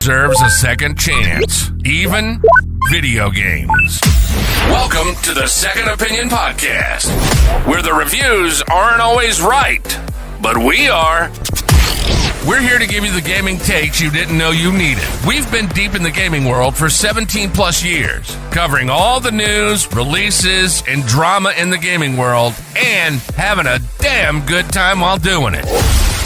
deserves a second chance, even video games. Welcome to the Second Opinion Podcast, where the reviews aren't always right, but we are. We're here to give you the gaming takes you didn't know you needed. We've been deep in the gaming world for 17 plus years, covering all the news, releases, and drama in the gaming world, and having a damn good time while doing it.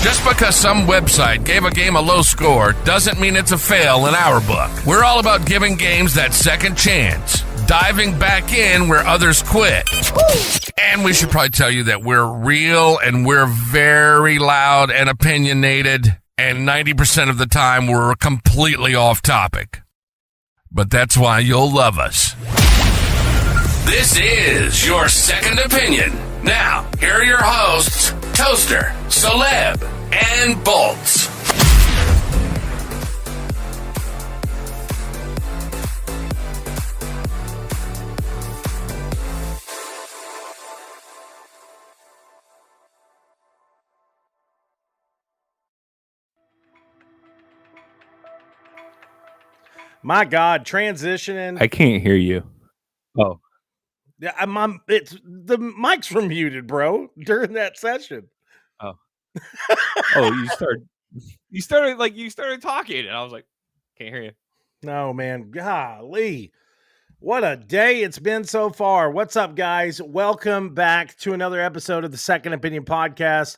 Just because some website gave a game a low score doesn't mean it's a fail in our book. We're all about giving games that second chance, diving back in where others quit. And we should probably tell you that we're real and we're very loud and opinionated, and 90% of the time we're completely off topic. But that's why you'll love us. This is your Second Opinion. Now, here are your hosts, Toaster, Soleb, and Bolts. My God, transitioning. I can't hear you. Oh, Yeah, it's the mics were muted, bro, during that session. oh, you started talking, and I was like, can't hear you. No, man, golly, what a day it's been so far. What's up, guys? Welcome back to another episode of the Second Opinion Podcast.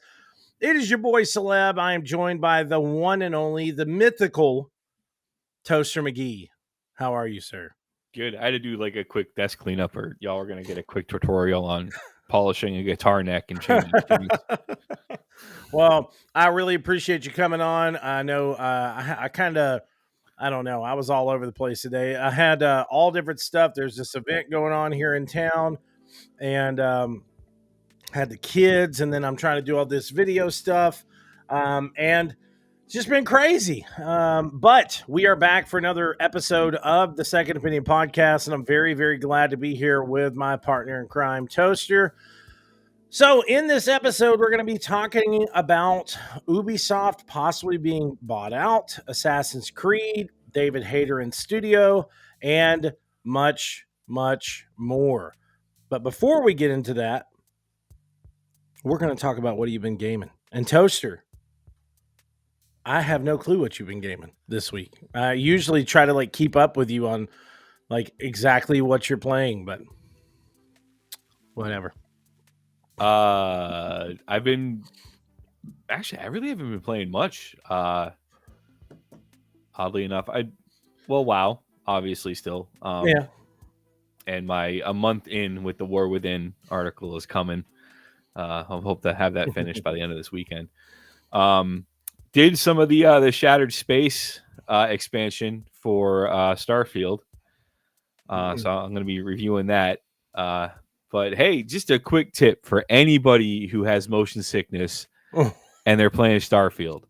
It is your boy Celeb. I am joined by the one and only, the mythical Toaster McGee. How are you, sir? Good. I had to do like a quick desk cleanup, or y'all are gonna get a quick tutorial on polishing a guitar neck and changing strings. Well, I really appreciate you coming on. I know I don't know. I was all over the place today. I had all different stuff. There's this event going on here in town, and had the kids, and then I'm trying to do all this video stuff, and it's just been crazy. But we are back for another episode of the Second Opinion Podcast, and I'm very, very glad to be here with my partner in crime, Toaster. So in this episode, we're going to be talking about Ubisoft possibly being bought out, Assassin's Creed, David Hayter in studio, and much, much more. But before we get into that, we're going to talk about what you've been gaming. And Toaster, I have no clue what you've been gaming this week. I usually try to keep up with you on exactly what you're playing, but whatever. I really haven't been playing much. Oddly enough, WoW, obviously still. Yeah. And a month in with the War Within article is coming. I hope to have that finished by the end of this weekend. Did some of the Shattered Space expansion for Starfield. So I'm going to be reviewing that. But hey, just a quick tip for anybody who has motion sickness and they're playing Starfield.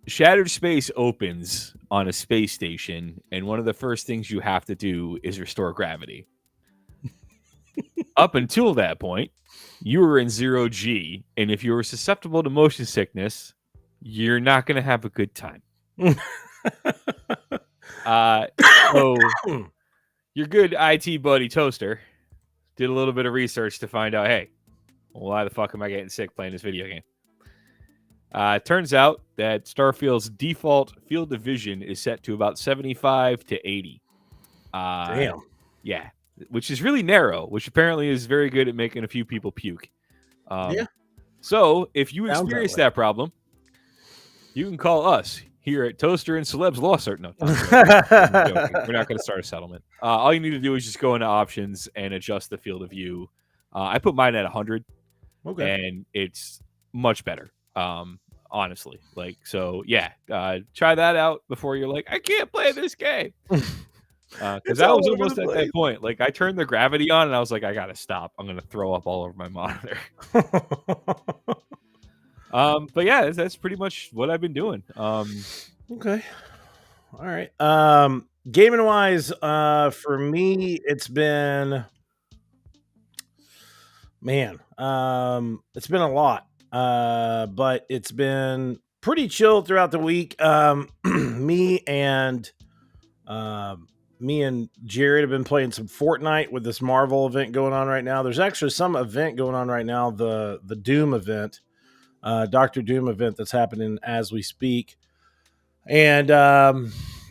Shattered Space opens on a space station, and one of the first things you have to do is restore gravity. Up until that point, you were in 0G, and if you were susceptible to motion sickness, you're not going to have a good time. So your good IT buddy Toaster did a little bit of research to find out, hey, why the fuck am I getting sick playing this video game? Turns out that Starfield's default field of vision is set to about 75 to 80. Damn. Yeah. Which is really narrow, which apparently is very good at making a few people puke. Yeah. So if you experience that problem, you can call us here at Toaster and Celeb's Law Cert. No, I'm joking. We're not going to start a settlement. All you need to do is just go into options and adjust the field of view. I put mine at 100, and it's much better. Honestly, try that out before you're like, I can't play this game. Because I was almost at that point. I turned the gravity on, and I was like, I gotta stop. I'm gonna throw up all over my monitor. But yeah, that's pretty much what I've been doing. Okay, all right. Gaming wise, for me, it's been it's been a lot. But it's been pretty chill throughout the week. Me and Jared have been playing some Fortnite with this Marvel event going on right now. There's actually some event going on right now, the Doom event, Doctor Doom event that's happening as we speak. And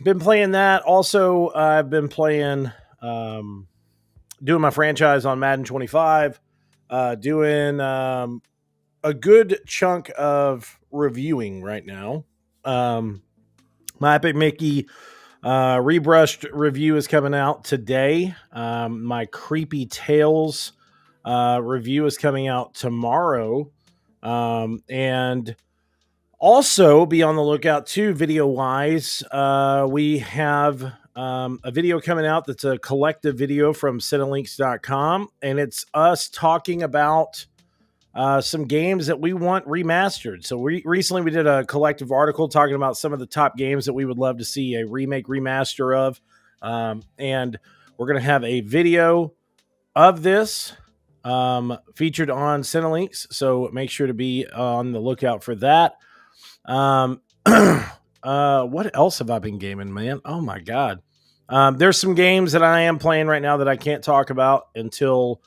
been playing that. Also, I've been playing, doing my franchise on Madden 25, doing a good chunk of reviewing right now. My Epic Mickey rebrushed review is coming out today. My Creepy Tales review is coming out tomorrow. And also be on the lookout too, video wise. We have a video coming out that's a collective video from Cinelinx.com, and it's us talking about some games that we want remastered. So recently we did a collective article talking about some of the top games that we would love to see a remake remaster of. And we're going to have a video of this featured on Cinelinx. So make sure to be on the lookout for that. What else have I been gaming, man? Oh my God. There's some games that I am playing right now that I can't talk about until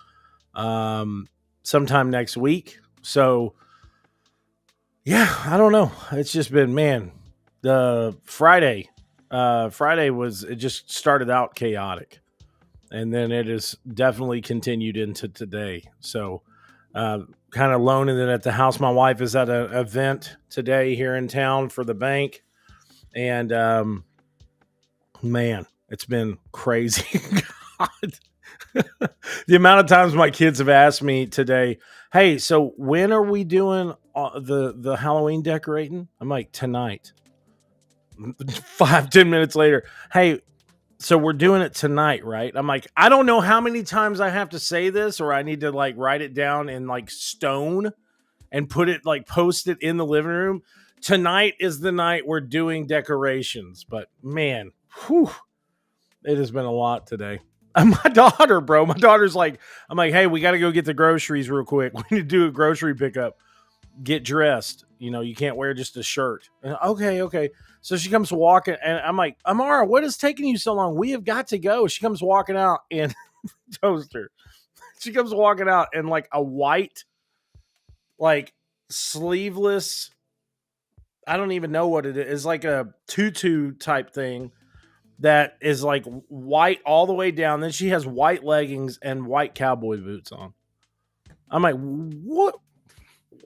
sometime next week. So yeah, I don't know. It's just been, man, the Friday it just started out chaotic, and then it has definitely continued into today. So kind of loaning it at the house. My wife is at an event today here in town for the bank, and man, it's been crazy. God. The amount of times my kids have asked me today, hey, so when are we doing the Halloween decorating? I'm like, tonight. 5-10 minutes later, hey, so we're doing it tonight, right? I'm like, I don't know how many times I have to say this, or I need to like write it down in like stone and put it, like post it in the living room. Tonight is the night we're doing decorations. But man, whew, it has been a lot today. And my daughter's like, I'm like, hey, we got to go get the groceries real quick. We need to do a grocery pickup. Get dressed. You know, you can't wear just a shirt. And, okay. So she comes walking, and I'm like, Amara, what is taking you so long? We have got to go. She comes walking out in Toaster. She comes walking out in like a white, like sleeveless, I don't even know what it is. It's like a tutu type thing that is like white all the way down. Then she has white leggings and white cowboy boots on. I'm like, what?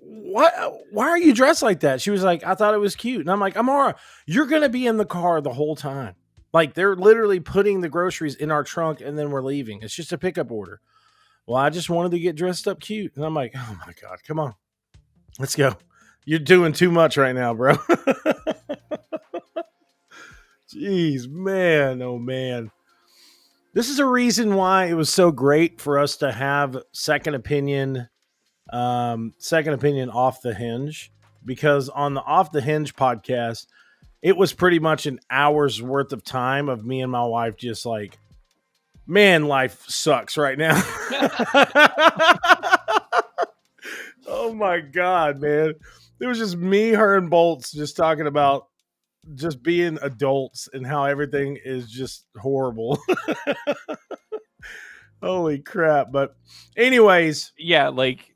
Why are you dressed like that? She was like, I thought it was cute. And I'm like, Amara, you're going to be in the car the whole time. Like, they're literally putting the groceries in our trunk and then we're leaving. It's just a pickup order. Well, I just wanted to get dressed up cute. And I'm like, oh my God, come on. Let's go. You're doing too much right now, bro. Jeez, man. Oh, man. This is a reason why it was so great for us to have Second Opinion Off the Hinge, because on the Off the Hinge podcast, it was pretty much an hour's worth of time of me and my wife just like, man, life sucks right now. Oh my God, man. It was just me, her, and Bolts just talking about just being adults and how everything is just horrible. Holy crap. But anyways. Yeah, like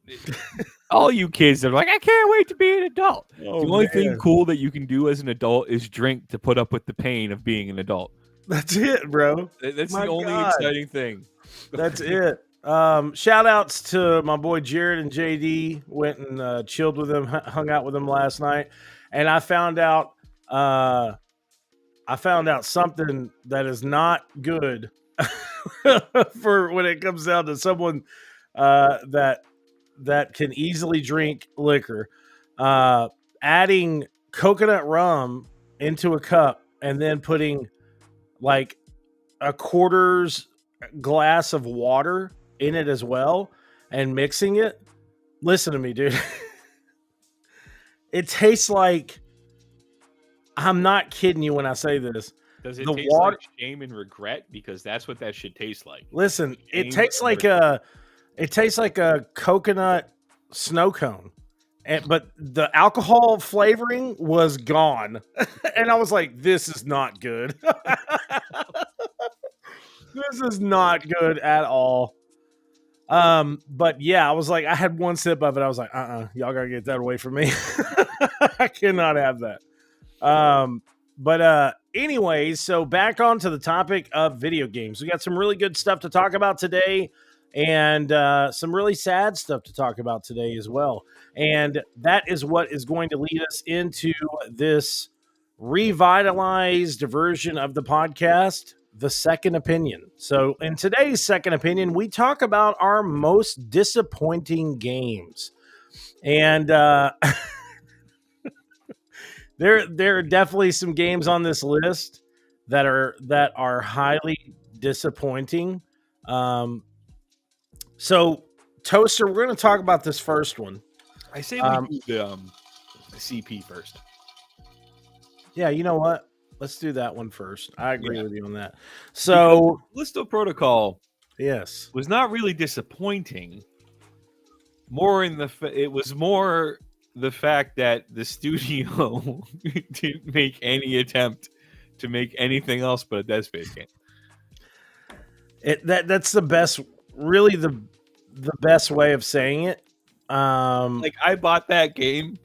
all you kids are like, I can't wait to be an adult. Oh, the only thing cool that you can do as an adult is drink to put up with the pain of being an adult. That's it, bro. That's the only exciting thing. That's it. Shout outs to my boy Jared and JD. Went and chilled with them, hung out with them last night. And I found out something that is not good for when it comes down to someone that can easily drink liquor. Adding coconut rum into a cup and then putting like a quarter's glass of water in it as well and mixing it. Listen to me, dude. It tastes like, I'm not kidding you when I say this. Does it taste like shame and regret? Because that's what that should taste like. Listen, it tastes like a coconut snow cone. but the alcohol flavoring was gone. And I was like, this is not good. This is not good at all. But yeah, I was like, I had one sip of it. I was like, y'all gotta get that away from me. I cannot have that. But anyways, so back onto the topic of video games. We got some really good stuff to talk about today, and some really sad stuff to talk about today as well. And that is what is going to lead us into this revitalized version of the podcast, The Second Opinion. So in today's Second Opinion, we talk about our most disappointing games. And there are definitely some games on this list that are highly disappointing. So Toaster, we're going to talk about this first one. I say we do the CP first. Yeah, you know what? Let's do that one first. I agree with you on that. So, Callisto Protocol, yes, was not really disappointing. It was more the fact that the studio didn't make any attempt to make anything else but a Dead Space game. That's the best, really the best way of saying it. Like, I bought that game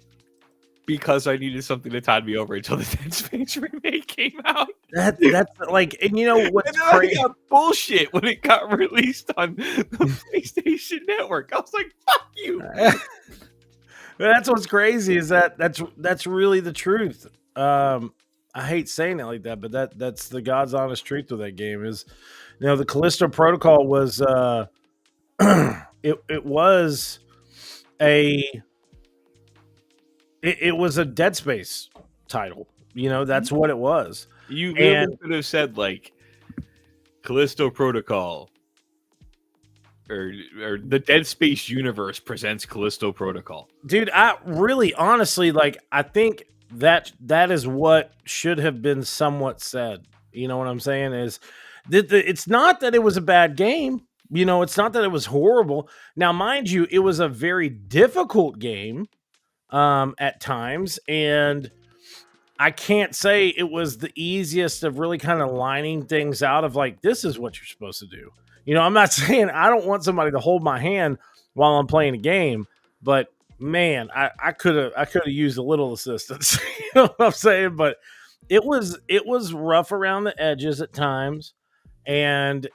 because I needed something to tide me over until the Dead Space remake came out. That's like, and you know what's crazy? I got bullshit when it got released on the PlayStation Network. I was like, "Fuck you." That's what's crazy is that's really the truth. I hate saying it like that, but that's the God's honest truth of that game. Is, you know, the Callisto Protocol was it was a Dead Space title. You know, that's what it was. You really could have said like Callisto Protocol or the Dead Space universe presents Callisto Protocol. Dude, I really honestly I think that is what should have been somewhat said. You know what I'm saying? Is it's not that it was a bad game. You know, it's not that it was horrible. Now, mind you, it was a very difficult game at times, and I can't say it was the easiest of really kind of lining things out of like, this is what you're supposed to do. You know, I'm not saying I don't want somebody to hold my hand while I'm playing a game, but man, I could have used a little assistance. You know what I'm saying? But it was rough around the edges at times, and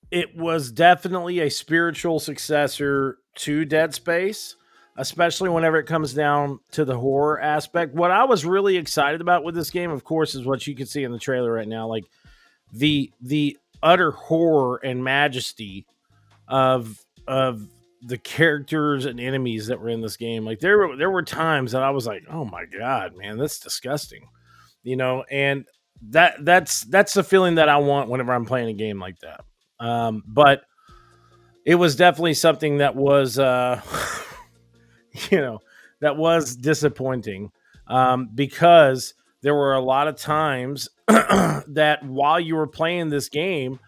it was definitely a spiritual successor to Dead Space, especially whenever it comes down to the horror aspect. What I was really excited about with this game, of course, is what you can see in the trailer right now, like the utter horror and majesty of the characters and enemies that were in this game. Like there were times that I was like, oh my God, man, that's disgusting. You know, and that's the feeling that I want whenever I'm playing a game like that. But it was definitely something that was, you know, that was disappointing, because there were a lot of times that while you were playing this game,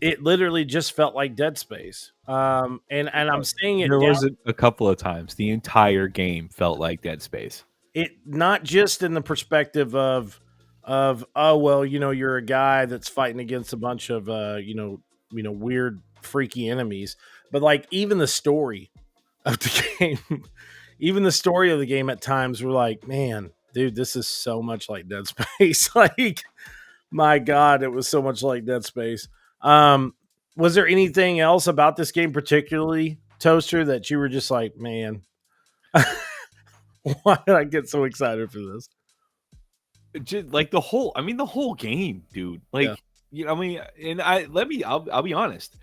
it literally just felt like Dead Space. And I'm saying it. There was a couple of times the entire game felt like Dead Space. It not just in the perspective of oh well, you know, you're a guy that's fighting against a bunch of you know weird freaky enemies, but like even the story of the game, even the story of the game at times were like, man, dude, this is so much like Dead Space. Like, my God, it was so much like Dead Space. Was there anything else about this game particularly, Toaster, that you were just like, man, why did I get so excited for this? Just like the whole game, dude. Like, yeah. You know, I mean, and I'll be honest.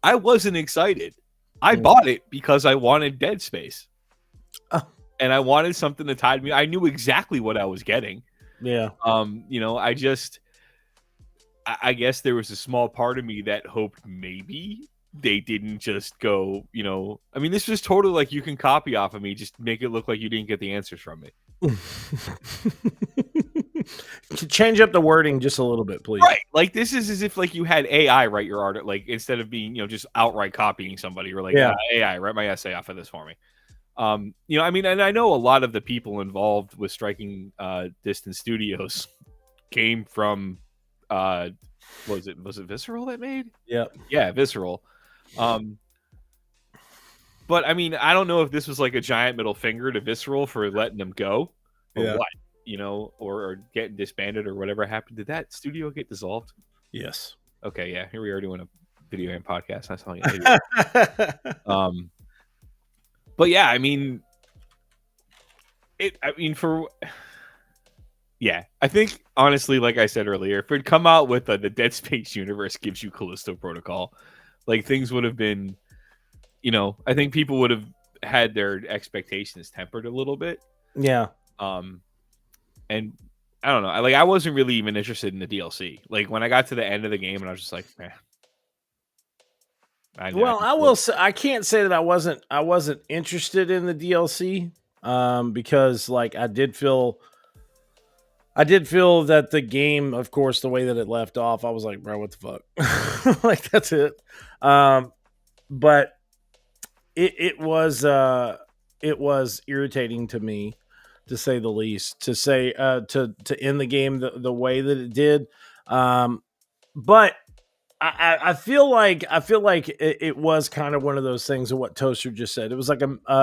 I wasn't excited. I bought it because I wanted Dead Space. Oh. And I wanted something to tide me. I knew exactly what I was getting. Yeah. You know, I guess there was a small part of me that hoped maybe they didn't just go, you know, I mean, this was totally like, you can copy off of me, just make it look like you didn't get the answers from me. Change up the wording just a little bit, please. Right. Like this is as if like you had AI write your art, like instead of being, just outright copying somebody. You're like, AI, write my essay off of this for me. I mean, and I know a lot of the people involved with Striking Distance Studios came from was it Visceral that made? Yeah, Visceral. But I mean, I don't know if this was like a giant middle finger to Visceral for letting them go or what, or getting disbanded or whatever happened. Did that studio get dissolved? Yes. Okay, yeah. Here we are doing a video game podcast. That's telling you. But yeah, I mean, I think honestly, like I said earlier, if it'd come out with the Dead Space universe gives you Callisto Protocol, like things would have been, I think people would have had their expectations tempered a little bit. Yeah. And I don't know, I wasn't really even interested in the DLC. Like when I got to the end of the game, and I was just like, I will say I can't say that I wasn't interested in the DLC because like I did feel that the game, of course, the way that it left off, I was like, bro, what the fuck? Like that's it. But it was irritating to me, to say the least, to say to end the game the way that it did. But I feel like it was kind of one of those things of what Toaster just said. It was like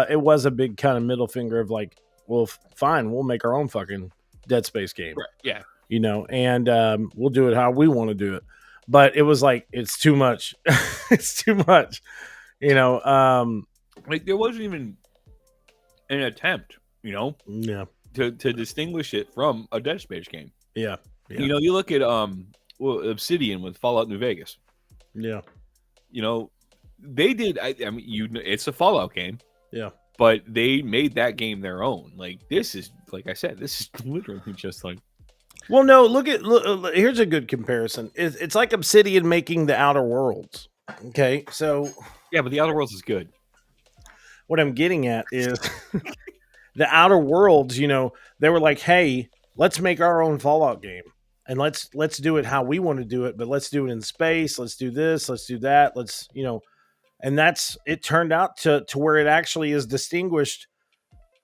it was a big kind of middle finger of like, well, fine, we'll make our own fucking Dead Space game, right. Yeah, and we'll do it how we want to do it. But it was like it's too much. It's too much, like there wasn't even an attempt, to distinguish it from a Dead Space game. Yeah. You look at Obsidian with Fallout New Vegas. Yeah. They did. I mean, it's a Fallout game. Yeah. But they made that game their own. Like this is, like I said, this is literally just like. Well, no. Look. Here's a good comparison. It's like Obsidian making the Outer Worlds. Okay, so yeah, but the Outer Worlds is good. What I'm getting at is the Outer Worlds. They were like, "Hey, let's make our own Fallout game, and let's do it how we want to do it, but let's do it in space. Let's do this. Let's do that. And it turned out to where it actually is distinguished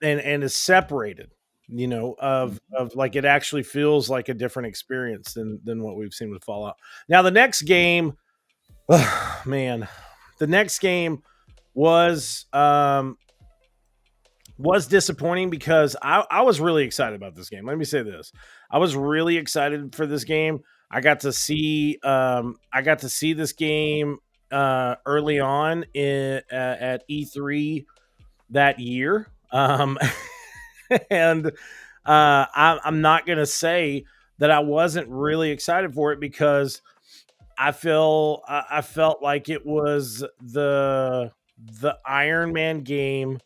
and is separated, of like it actually feels like a different experience than what we've seen with Fallout. Now the next game, the next game was disappointing because I was really excited about this game. Let me say this. I was really excited for this game. I got to see this game early on at E3 that year. And I'm not going to say that I wasn't really excited for it because I felt like it was the Iron Man game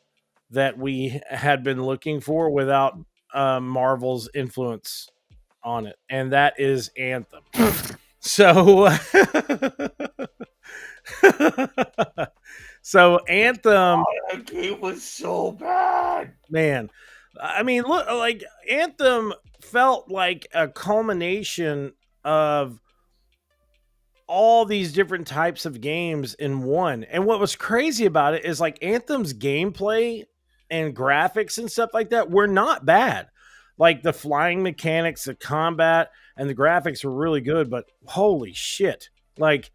that we had been looking for without Marvel's influence on it, and that is Anthem. So Anthem, that game was so bad, man. I mean, look, like Anthem felt like a culmination of all these different types of games in one. And what was crazy about it is like Anthem's gameplay and graphics and stuff like that were not bad. Like the flying mechanics, the combat, and the graphics were really good, but holy shit. Like,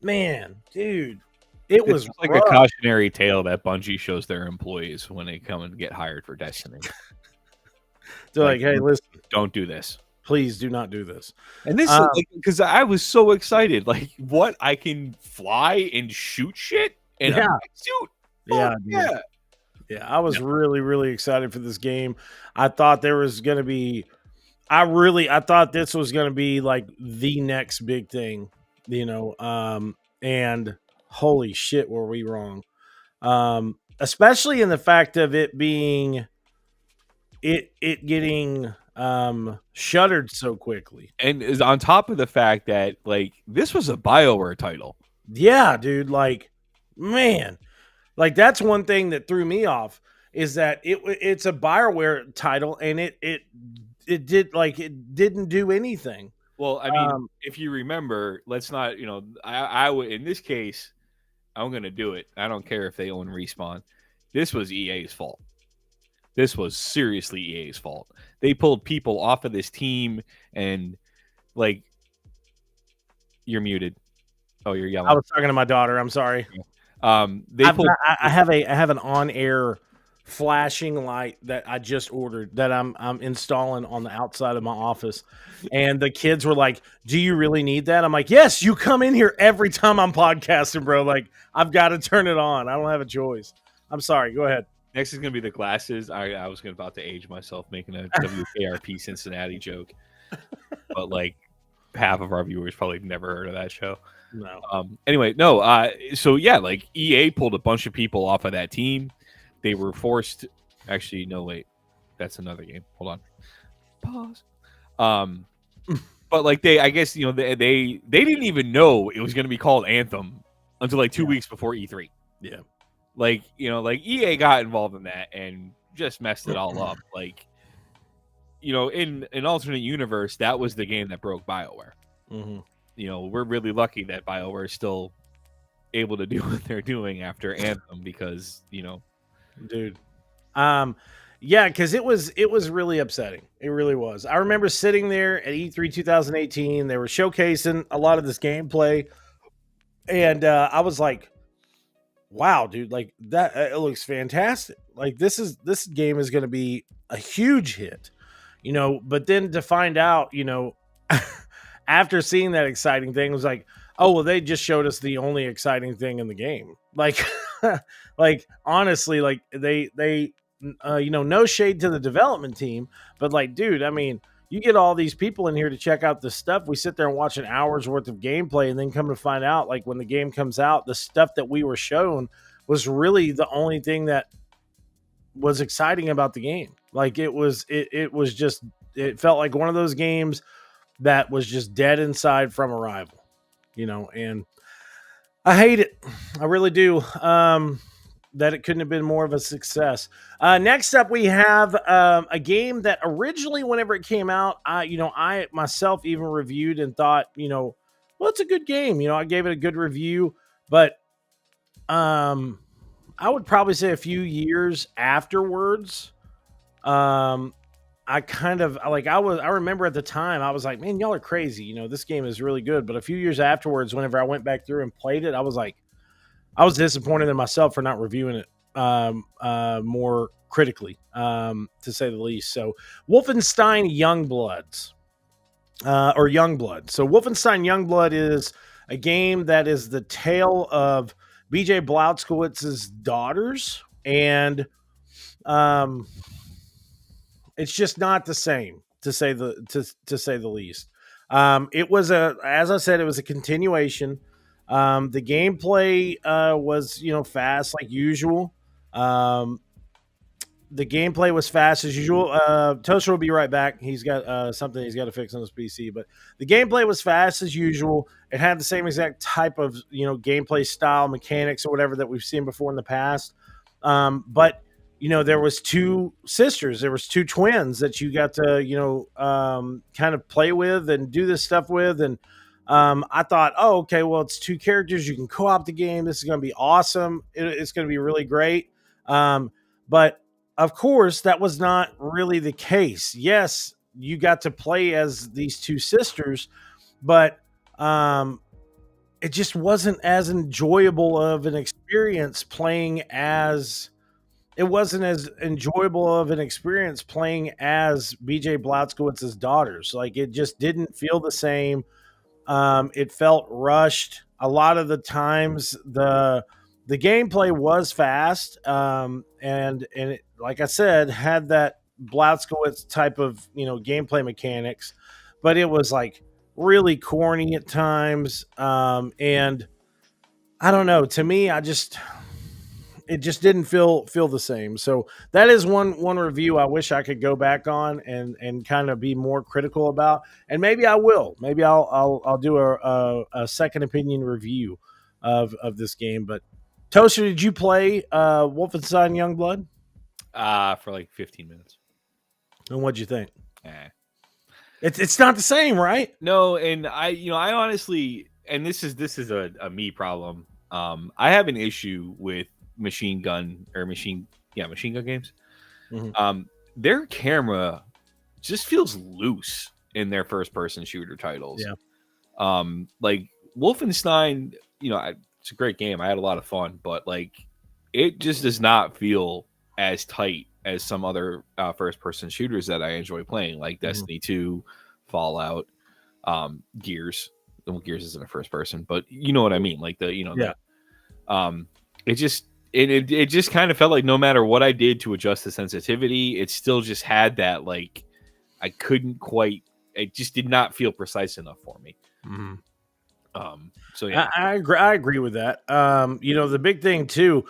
man, dude, it was like rough. A cautionary tale that Bungie shows their employees when they come and get hired for Destiny. They're like, hey, listen, don't do this. Please do not do this. And this is because I was so excited. Like, what? I can fly and shoot shit in a suit? Yeah, I was really, really excited for this game. I thought there was going to be, I thought this was going to be like the next big thing, and holy shit, were we wrong. Especially in the fact of it being, it getting shuttered so quickly. And is on top of the fact that like this was a BioWare title. Yeah, dude, like, man. Like that's one thing that threw me off is that it's a BioWare title and it it didn't do anything. Well, I mean, if you remember, let's not, I would, in this case, I'm going to do it. I don't care if they own Respawn. This was EA's fault. This was seriously EA's fault. They pulled people off of this team and, like, you're muted. Oh, you're yelling. I was talking to my daughter. I'm sorry. I have an on-air flashing light that I just ordered that I'm installing on the outside of my office, and the kids were like, "Do you really need that?" I'm like, "Yes, you come in here every time I'm podcasting, bro. Like, I've got to turn it on. I don't have a choice." I'm sorry. Go ahead. Next is gonna be the glasses. I was about to age myself making a WKRP Cincinnati joke, but like half of our viewers probably never heard of that show. No. Anyway, no. So yeah, like EA pulled a bunch of people off of that team. They were forced. Actually, no, wait. That's another game. Hold on. Pause. But like I guess they didn't even know it was going to be called Anthem until like 2 weeks before E3. Yeah. Like EA got involved in that and just messed it all up. Like, in an alternate universe, that was the game that broke BioWare. Mm-hmm. We're really lucky that BioWare is still able to do what they're doing after Anthem because, dude. Yeah, because it was really upsetting. It really was. I remember sitting there at E3 2018. They were showcasing a lot of this gameplay, and I was like, "Wow, dude! Like that, it looks fantastic. Like this game is going to be a huge hit." But then to find out, after seeing that exciting thing, it was like, oh, well, they just showed us the only exciting thing in the game. Like, like honestly, like they no shade to the development team, but like, dude, I mean, you get all these people in here to check out the stuff. We sit there and watch an hour's worth of gameplay, and then come to find out, like when the game comes out, the stuff that we were shown was really the only thing that was exciting about the game. Like it was just, it felt like one of those games that was just dead inside from Arrival, and I hate it. I really do. That it couldn't have been more of a success. Next up, we have a game that originally, whenever it came out, I myself even reviewed and thought, well, it's a good game. I gave it a good review, but I would probably say a few years afterwards, I kind of like, I remember at the time I was like, man, y'all are crazy. This game is really good. But a few years afterwards, whenever I went back through and played it, I was like, I was disappointed in myself for not reviewing it more critically, to say the least. So Wolfenstein Youngbloods, or Youngblood. So Wolfenstein Youngblood is a game that is the tale of BJ Blazkowicz's daughters, and it's just not the same, to say the least. It was as I said, it was a continuation. The gameplay was fast like usual. The gameplay was fast as usual. Toaster will be right back. He's got something he's got to fix on his PC, but the gameplay was fast as usual. It had the same exact type of gameplay style, mechanics, or whatever that we've seen before in the past. But there was two sisters, there was two twins that you got to kind of play with and do this stuff with, and I thought, oh, okay, well, it's two characters. You can co-op the game. This is going to be awesome. It's going to be really great. But of course, that was not really the case. Yes, you got to play as these two sisters, but it just wasn't as enjoyable of an experience playing as. It wasn't as enjoyable of an experience playing as BJ Blazkowicz's daughters. Like, it just didn't feel the same. It felt rushed. A lot of the times the gameplay was fast, and it, like I said, had that Blazkowicz type of gameplay mechanics, but it was like really corny at times, and I don't know. To me, it just didn't feel the same. So that is one review I wish I could go back on and kind of be more critical about. And maybe I will. Maybe I'll do a second opinion review of this game. But Toaster, did you play Wolfenstein Youngblood? For like 15 minutes. And what'd you think? It's not the same, right? No, and I honestly, and this is a me problem. I have an issue with machine gun games. Mm-hmm. Their camera just feels loose in their first person shooter titles. Yeah. Like Wolfenstein, it's a great game. I had a lot of fun, but like it just does not feel as tight as some other first person shooters that I enjoy playing, like Destiny 2, Fallout, Gears. Well, Gears isn't a first person, but you know what I mean. Like it just kind of felt like no matter what I did to adjust the sensitivity, it still just had that like I couldn't quite. It just did not feel precise enough for me. Mm-hmm. So yeah, I agree with that. The big thing too,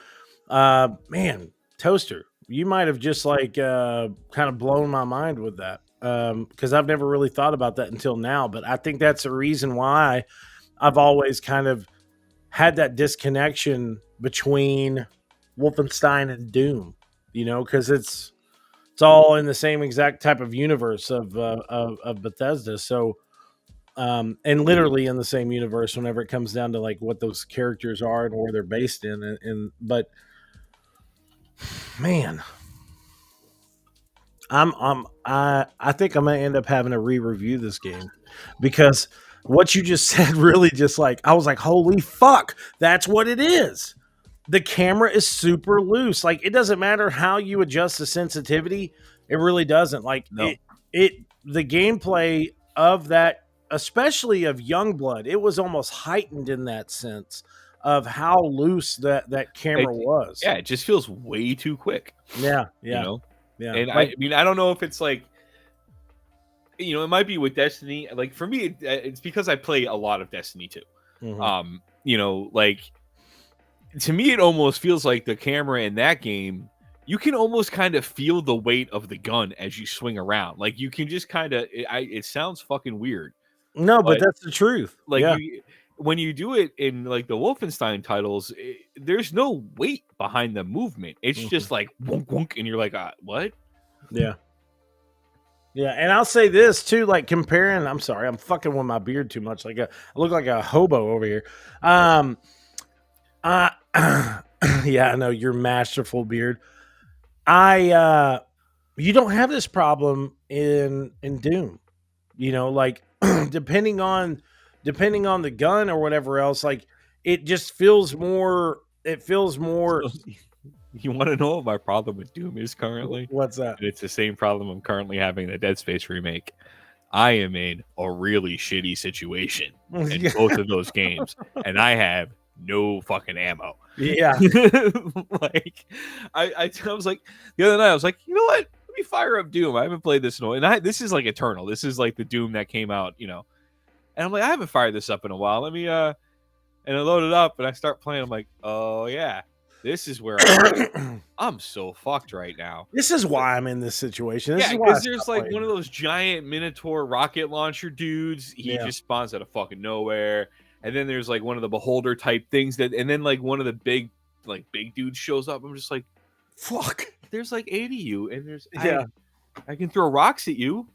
man, Toaster, you might have just like kind of blown my mind with that. Because I've never really thought about that until now, but I think that's the reason why I've always kind of had that disconnection between Wolfenstein and Doom, because it's all in the same exact type of universe of Bethesda. So, and literally in the same universe whenever it comes down to like what those characters are and where they're based in. But man, I think I'm gonna end up having to re-review this game because what you just said really just like I was like, holy fuck, that's what it is. The camera is super loose. Like it doesn't matter how you adjust the sensitivity, it really doesn't. Like no. The gameplay of that, especially of Youngblood, it was almost heightened in that sense of how loose that camera was. Yeah, it just feels way too quick. Yeah. Yeah. And like, I don't know if it's like, it might be with Destiny. Like for me, it's because I play a lot of Destiny 2. Mm-hmm. Like to me, it almost feels like the camera in that game, you can almost kind of feel the weight of the gun as you swing around. Like you can just kind of, it sounds fucking weird. No, but that's the truth. Like yeah. When you do it in like the Wolfenstein titles, there's no weight behind the movement. It's just like wonk wonk, and you're like, what? Yeah. Yeah, and I'll say this too, like comparing. I'm sorry, I'm fucking with my beard too much. I look like a hobo over here. Yeah, I know your masterful beard. You don't have this problem in Doom. Like depending on the gun or whatever else, like it just feels more. It feels more. You want to know what my problem with Doom is currently? What's that? And it's the same problem I'm currently having in the Dead Space remake. I am in a really shitty situation in both of those games, and I have no fucking ammo. Yeah. Like, I was like, the other night, I was like, you know what? Let me fire up Doom. I haven't played this in a while. And this is like Eternal. This is like the Doom that came out, And I'm like, I haven't fired this up in a while. Let me, and I load it up, and I start playing. I'm like, oh, yeah. This is where I'm so fucked right now. This is why I'm in this situation. Because there's like one of those giant Minotaur rocket launcher dudes. He just spawns out of fucking nowhere. And then there's like one of the Beholder type things and then like one of the big dudes shows up. I'm just like, fuck. There's like 8 of you, and there's I can throw rocks at you.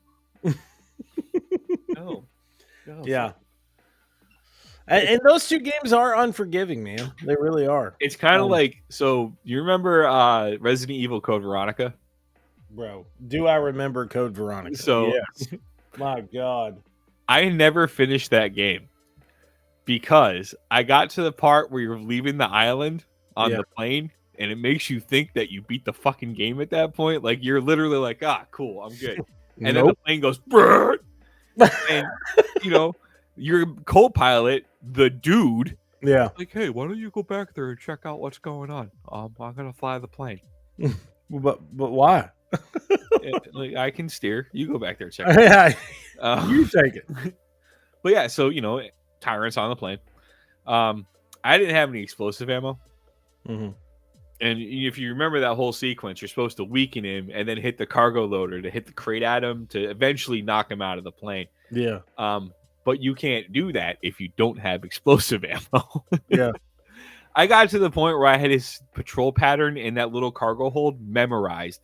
No. Yeah. And those two games are unforgiving, man. They really are. It's kind of like, so you remember Resident Evil Code Veronica? Bro, do I remember Code Veronica? So, yes. My God. I never finished that game because I got to the part where you're leaving the island on the plane, and it makes you think that you beat the fucking game at that point. Like, you're literally like, cool, I'm good. And then the plane goes, brrr, and, your co-pilot, the dude, like, hey, why don't you go back there and check out what's going on? I'm gonna fly the plane. but why? Like, I can steer. You go back there and check it out. You take it. But yeah, so Tyrant's on the plane. I didn't have any explosive ammo. Mm-hmm. And if you remember that whole sequence, you're supposed to weaken him and then hit the cargo loader to hit the crate at him to eventually knock him out of the plane. Yeah. But you can't do that if you don't have explosive ammo. Yeah. I got to the point where I had his patrol pattern in that little cargo hold memorized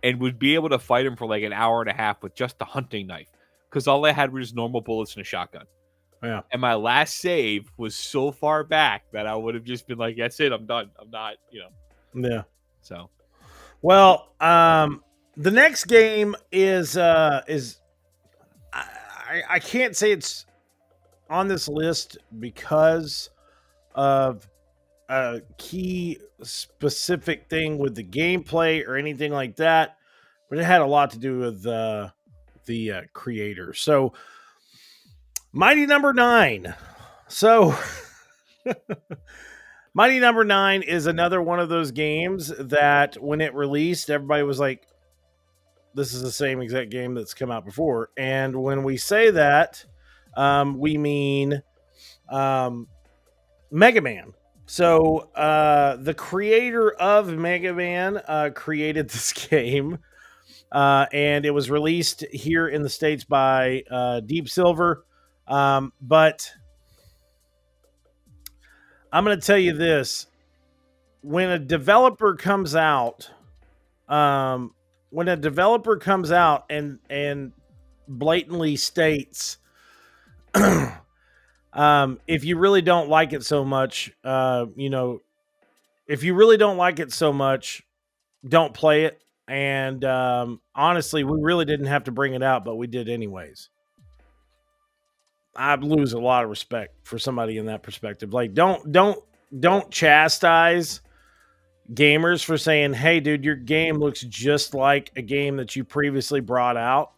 and would be able to fight him for like an hour and a half with just a hunting knife, because all I had was normal bullets and a shotgun. Yeah. And my last save was so far back that I would have just been like, that's it, I'm done. I'm not, Yeah. So. Well, the next game is I can't say it's on this list because of a key specific thing with the gameplay or anything like that, but it had a lot to do with the creator. So, Mighty Number 9. So, Mighty Number 9 is another one of those games that when it released, everybody was like, this is the same exact game that's come out before. And when we say that, we mean Mega Man. So the creator of Mega Man created this game, and it was released here in the States by Deep Silver. But I'm going to tell you this. When a developer comes out, and blatantly states, if you really don't like it so much, don't play it. And honestly, we really didn't have to bring it out, but we did anyways. I lose a lot of respect for somebody in that perspective. Like, don't chastise gamers for saying, hey, dude, your game looks just like a game that you previously brought out.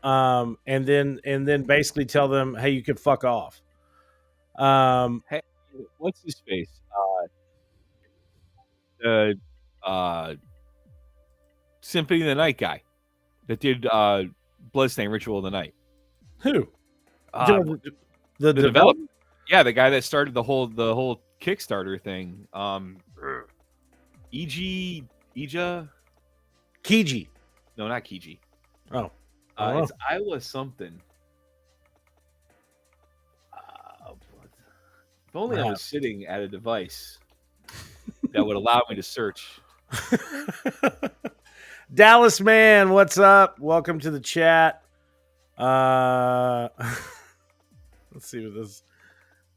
And then basically tell them, hey, you could fuck off. Hey, what's his face? The Symphony of the Night guy that did Bloodstained Ritual of the Night. Who? The developer? Yeah, the guy that started the whole Kickstarter thing. Ija? Kiji. No, not Kiji. Oh. It's Iowa something. If only I was sitting at a device that would allow me to search. Dallas Man, what's up? Welcome to the chat. Let's see what this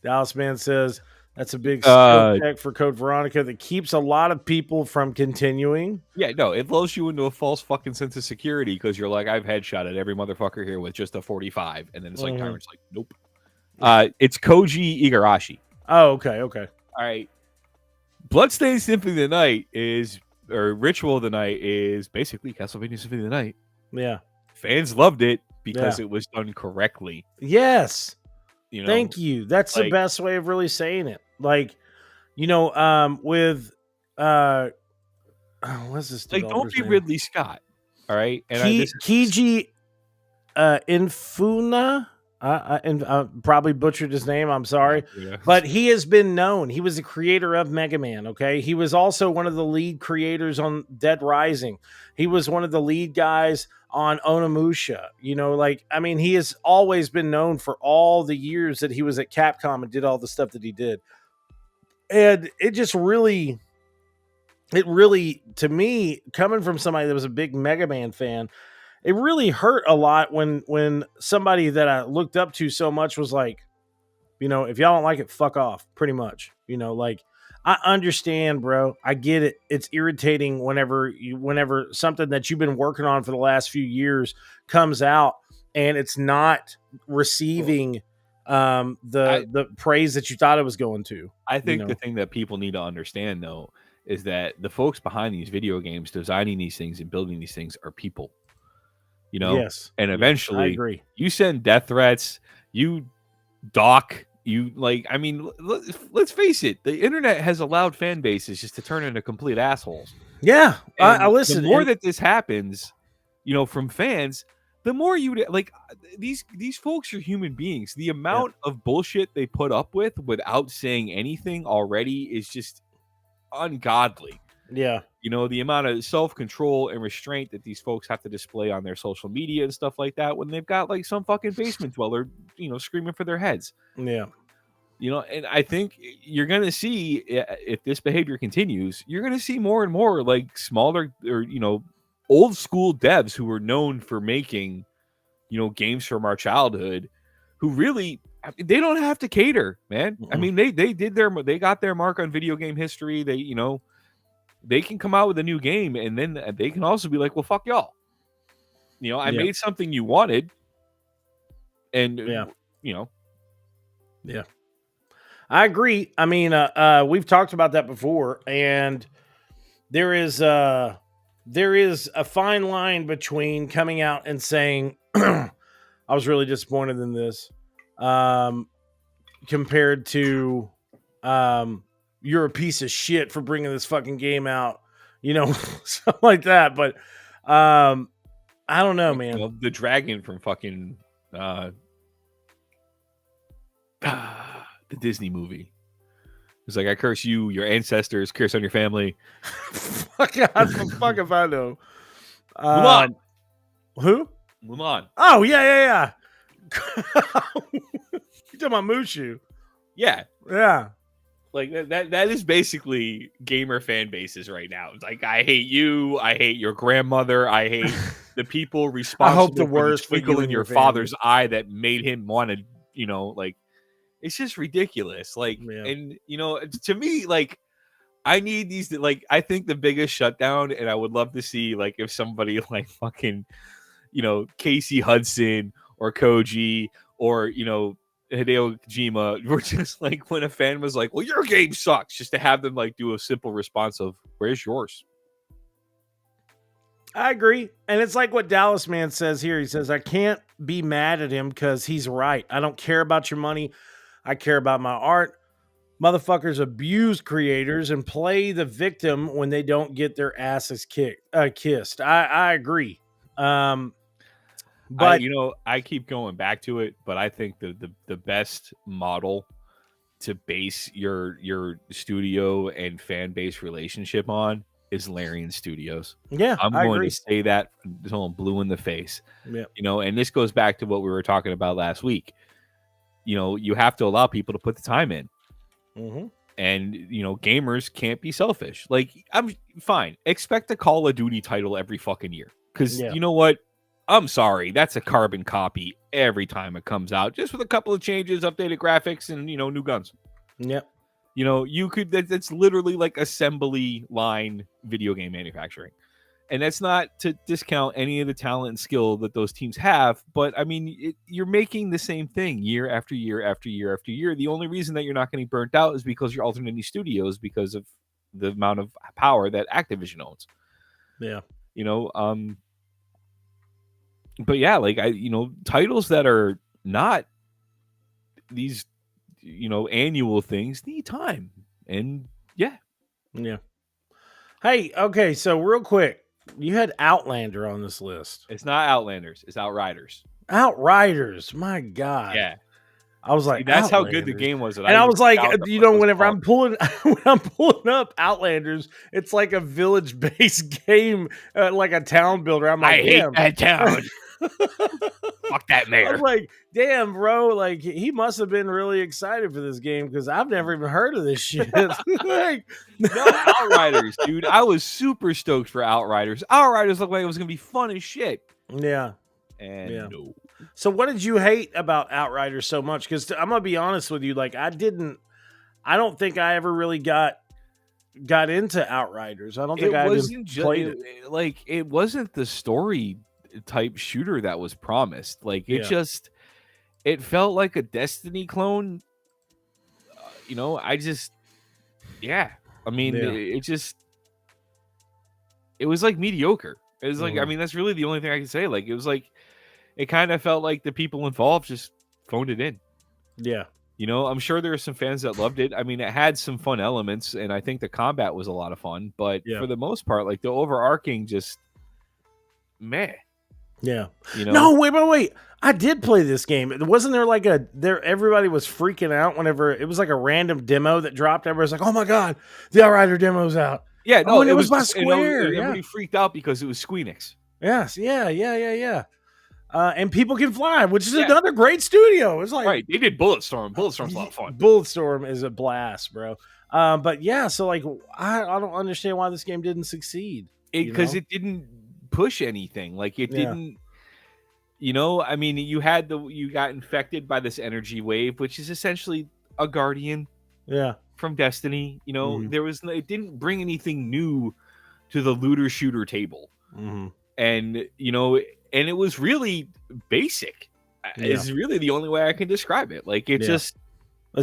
Dallas Man says. That's a big skill check for Code Veronica that keeps a lot of people from continuing. Yeah, no, it blows you into a false fucking sense of security because you're like, I've headshotted every motherfucker here with just a 45, and then it's like, Tyron's like, nope. It's Koji Igarashi. Oh, okay. All right. Bloodstained Symphony of the Night Ritual of the Night is basically Castlevania Symphony of the Night. Yeah. Fans loved it because it was done correctly. Yes. Thank you. That's the best way of really saying it. Like, with what's this? Like, don't be Ridley Scott. All right. And Kiji Infuna. I probably butchered his name. I'm sorry. Yeah. But he has been known. He was the creator of Mega Man. Okay. He was also one of the lead creators on Dead Rising. He was one of the lead guys on Onimusha. He has always been known for all the years that he was at Capcom and did all the stuff that he did. And it just really, to me, coming from somebody that was a big Mega Man fan, it really hurt a lot when somebody that I looked up to so much was like, if y'all don't like it, fuck off, pretty much. I understand, bro. I get it. It's irritating whenever something that you've been working on for the last few years comes out and it's not receiving the praise that you thought it was going to. I think the thing that people need to understand, though, is that the folks behind these video games, designing these things and building these things, are people. Yes. And eventually, I agree. You send death threats, you dock, let's face it, the internet has allowed fan bases just to turn into complete assholes. Yeah. I listen. The more that this happens, from fans, the more these folks are human beings. The amount of bullshit they put up with without saying anything already is just ungodly. Yeah. The amount of self-control and restraint that these folks have to display on their social media and stuff like that when they've got like some fucking basement dweller, screaming for their heads. Yeah. And I think you're going to see, if this behavior continues, you're going to see more and more like smaller or, old school devs who are known for making, games from our childhood, who really, they don't have to cater, man. I mean, they got their mark on video game history. They can come out with a new game, and then they can also be like, well, fuck y'all. I made something you wanted, and Yeah, I agree. I mean, we've talked about that before, and there is a fine line between coming out and saying, I was really disappointed in this, compared to, you're a piece of shit for bringing this fucking game out, something like that. But, I don't know, man. The dragon from fucking, the Disney movie. It's like, I curse you, your ancestors, curse on your family. Fuck if I know. Mulan. Who? Mulan. Oh, yeah. You talking about Mushu? Yeah. Yeah. Like that is basically gamer fan bases right now. It's like, I hate you, I hate your grandmother, I hate the people responsible I hope the worst for the twinkle in your father's eye that made him want to, like, it's just ridiculous. Like, and to me, like, I need these, like, I think the biggest shutdown, and I would love to see, like, if somebody like fucking, Casey Hudson or Koji or, Hideo Kojima were just like, when a fan was like, well, your game sucks, just to have them like do a simple response of, where's yours? I agree. And it's like what Dallas Man says here. He says, I can't be mad at him because he's right. I don't care about your money. I care about my art. Motherfuckers abuse creators and play the victim when they don't get their asses kissed. I agree. But I keep going back to it, but I think the best model to base your studio and fan base relationship on is Larian Studios. Yeah, I'm going to say that until I'm blue in the face. Yeah. And this goes back to what we were talking about last week. You have to allow people to put the time in. Mm-hmm. And, gamers can't be selfish. Like, I'm fine. Expect a Call of Duty title every fucking year. Because you know what? I'm sorry. That's a carbon copy every time it comes out. Just with a couple of changes, updated graphics, and, new guns. Yep. You could, that's literally like assembly line video game manufacturing. And that's not to discount any of the talent and skill that those teams have. But, I mean, you're making the same thing year after year after year after year. The only reason that you're not getting burnt out is because you're alternating studios because of the amount of power that Activision owns. Yeah. But yeah, like, titles that are not these, annual things need time. And yeah. Hey, okay. So real quick, you had Outlander on this list. It's not Outlanders. It's Outriders. Outriders. My God. Yeah. I was like, see, that's how good the game was. And I was like, whenever I'm pulling up Outlanders, it's like a village-based game, like a town builder. I'm like, I hate that town. Fuck that mayor. I was like, damn, bro. Like, he must have been really excited for this game because I've never even heard of this shit. Like, no, Outriders, dude. I was super stoked for Outriders. Outriders looked like it was gonna be fun as shit. Yeah. And no. So what did you hate about Outriders so much? Because I'm gonna be honest with you, like, I don't think I ever really got into Outriders. I don't think I even played it. Like, it wasn't the story type shooter that was promised. Like, it felt like a Destiny clone. I mean, it was like mediocre. It was like, I mean, that's really the only thing I can say. Like, it was like, it kind of felt like the people involved just phoned it in. Yeah. I'm sure there are some fans that loved it. I mean, it had some fun elements, and I think the combat was a lot of fun. But for the most part, like, the overarching just meh. Yeah. No, wait. I did play this game. Wasn't there like everybody was freaking out whenever it was like a random demo that dropped. Everybody's like, oh my God, the Outrider demo's out. Yeah, no, and it was by Square. Everybody freaked out because it was Squeenix. Yes, yeah. And People Can Fly, which is another great studio. It's like, right, they did Bulletstorm. Bulletstorm's a lot of fun. Bulletstorm is a blast, bro. But yeah, so like, I don't understand why this game didn't succeed. Because it didn't push anything. Like, it didn't. I mean, you got infected by this energy wave, which is essentially a guardian. Yeah. From Destiny. It didn't bring anything new to the looter shooter table. Mm-hmm. And and it was really basic. Yeah. Is really the only way I can describe it. Like it's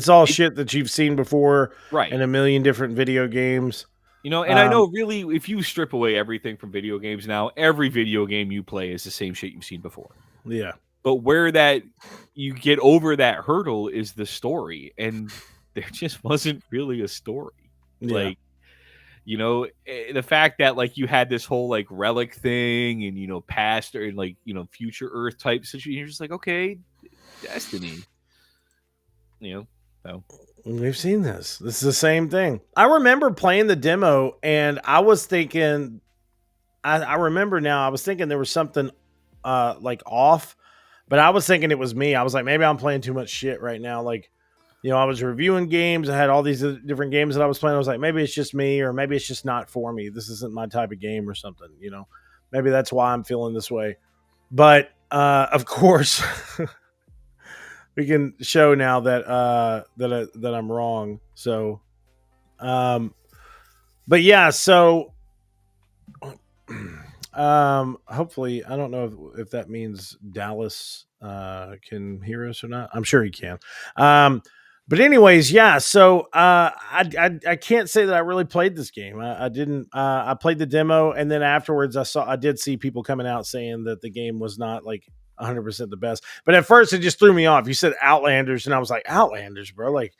all shit that you've seen before, right? In a million different video games. And I know really, if you strip away everything from video games now, every video game you play is the same shit you've seen before. Yeah. But where that you get over that hurdle is the story, and there just wasn't really a story. Yeah. Like, the fact that like you had this whole like relic thing and past or like future Earth type situation, you're just like, okay, Destiny. So we've seen this. This is the same thing. I remember playing the demo and I was thinking, I remember now, I was thinking there was something like off, but I was thinking it was me. I was like, maybe I'm playing too much shit right now. Like, I was reviewing games. I had all these different games that I was playing. I was like, maybe it's just me, or maybe it's just not for me. This isn't my type of game or something, maybe that's why I'm feeling this way. But, of course, we can show now that, that I'm wrong. So, but yeah, so, hopefully, I don't know if that means Dallas, can hear us or not. I'm sure he can. But anyways, yeah. So I can't say that I really played this game. I didn't. I played the demo, and then afterwards, I did see people coming out saying that the game was not like 100% the best. But at first, it just threw me off. You said Outlanders, and I was like, Outlanders, bro. Like,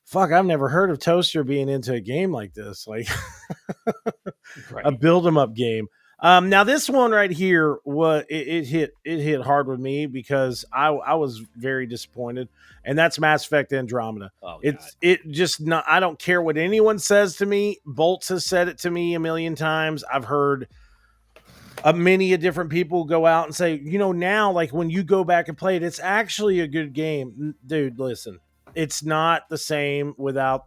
fuck, I've never heard of Toaster being into a game like this, like right. A build 'em up game. Now this one right here it hit hard with me because I was very disappointed, and that's Mass Effect Andromeda. Oh, it just not. I don't care what anyone says to me. Bolts has said it to me a million times. I've heard many different people go out and say, now like when you go back and play it, it's actually a good game, dude. Listen, it's not the same without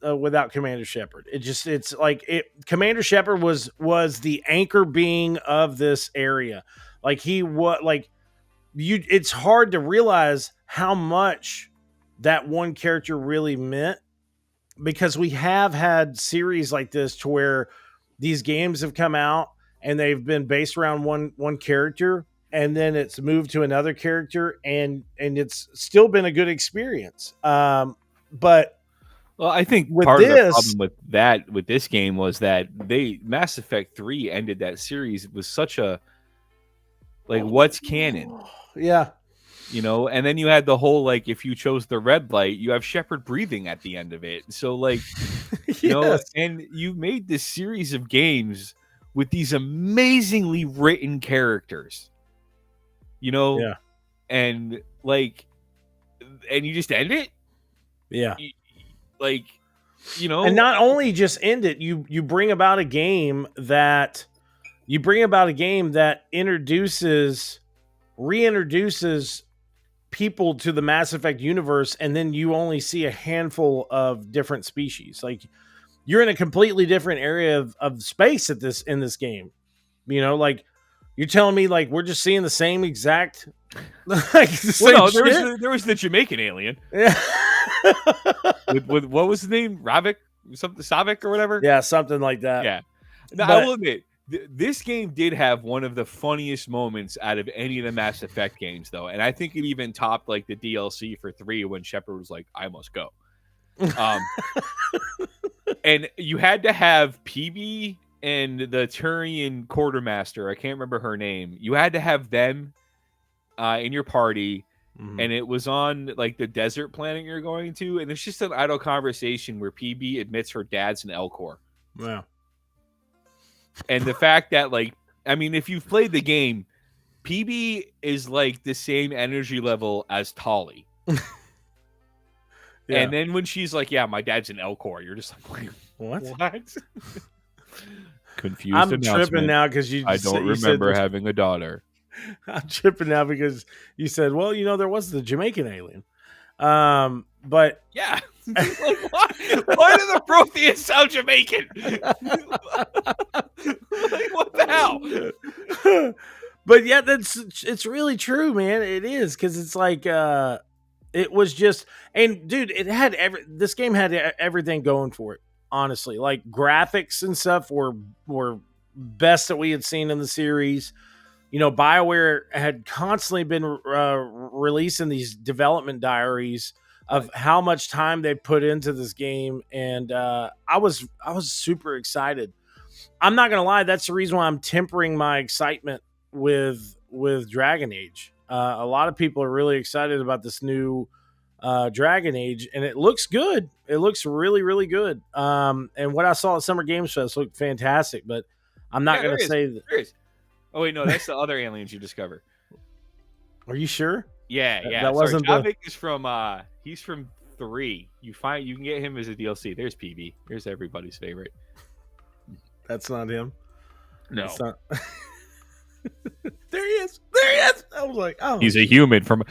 without Commander Shepard. It's like Commander Shepard was the anchor being of this area. Like it's hard to realize how much that one character really meant, because we have had series like this to where these games have come out and they've been based around one character, and then it's moved to another character, and it's still been a good experience. But well, I think part of the problem with this game was that Mass Effect 3 ended that series with such a like, what's canon? Yeah. And then you had the whole like, if you chose the red light, you have Shepard breathing at the end of it. So like, yes. And you made this series of games with these amazingly written characters. Yeah. And like, and you just end it. Yeah. And not only just end it, you bring about a game that reintroduces people to the Mass Effect universe, and then you only see a handful of different species. Like, you're in a completely different area of space in this game. Like, you're telling me like we're just seeing the same exact there was the Jamaican alien. Yeah. with what was his name? Savik or whatever? Yeah, something like that. Yeah. Now, I will admit, this game did have one of the funniest moments out of any of the Mass Effect games, though. And I think it even topped like the DLC for 3 when Shepard was like, I must go. And you had to have PB and the Turian quartermaster, I can't remember her name. You had to have them in your party. Mm-hmm. And it was on like the desert planet you're going to, and it's just an idle conversation where PB admits her dad's an Elcor. Wow. And the fact that like, I mean, if you've played the game, PB is like the same energy level as Tali. Yeah. And then when she's like, yeah, my dad's an Elcor, you're just like, what? Confused. I'm tripping now because I don't remember having a daughter. I'm tripping now because you said, well, there was the Jamaican alien. But yeah, like, why do the Protheans sound Jamaican? Like, what the hell? But yeah, it's really true, man. It is, because it's like it was just, and dude, this game had everything going for it. Honestly, like graphics and stuff were best that we had seen in the series. BioWare had constantly been releasing these development diaries of how much time they put into this game, and I was super excited. I'm not gonna lie, that's the reason why I'm tempering my excitement with Dragon Age. A lot of people are really excited about this new Dragon Age, and it looks good. It looks really, really good. And what I saw at Summer Games Fest looked fantastic, but I'm not gonna say that. There is. Oh wait, no, that's the other aliens you discover. Are you sure? Yeah. That wasn't Javik is from he's from 3. You can get him as a DLC. There's PB. There's everybody's favorite. That's not him. No. Not... There he is. There he is. I was like, oh. He's a human from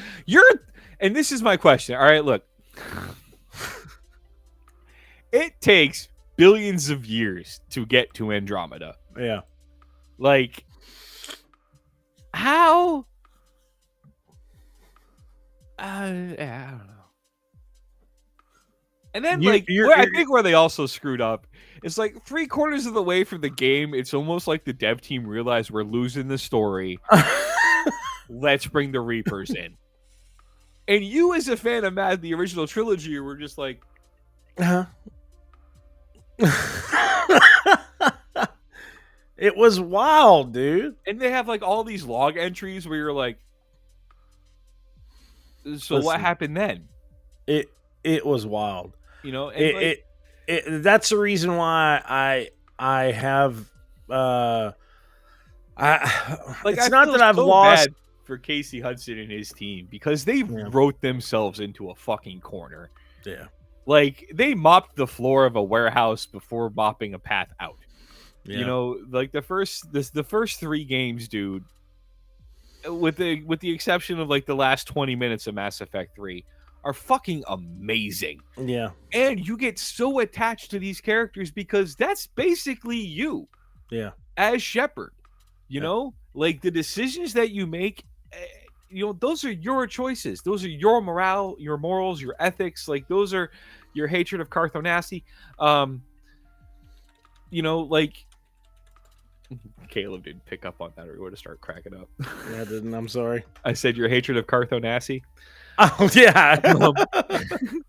and this is my question. All right, look. It takes billions of years to get to Andromeda. Yeah. Like, how? I don't know. And then, I think where they also screwed up is like 3/4 of the way from the game, it's almost like the dev team realized we're losing the story. Let's bring the Reapers in. And you, as a fan of the original trilogy, were just like, It was wild, dude. And they have like all these log entries where you're like, so what happened then? It was wild. And that's the reason why I have it's not that I've lost for Casey Hudson and his team, because they wrote themselves into a fucking corner. Yeah. Like, they mopped the floor of a warehouse before mopping a path out. Yeah. Like the first 3 games, dude, with the exception of like the last 20 minutes of Mass Effect 3, are fucking amazing. Yeah. And you get so attached to these characters because that's basically you. Yeah. As Shepard. Like the decisions that you make, those are your choices. Those are your morale, your morals, your ethics. Like, those are your hatred of Carthonasi. Like, Caleb didn't pick up on that, or he would have started cracking up. Yeah, I didn't. I'm sorry. I said your hatred of Carthonasi. Oh, yeah. It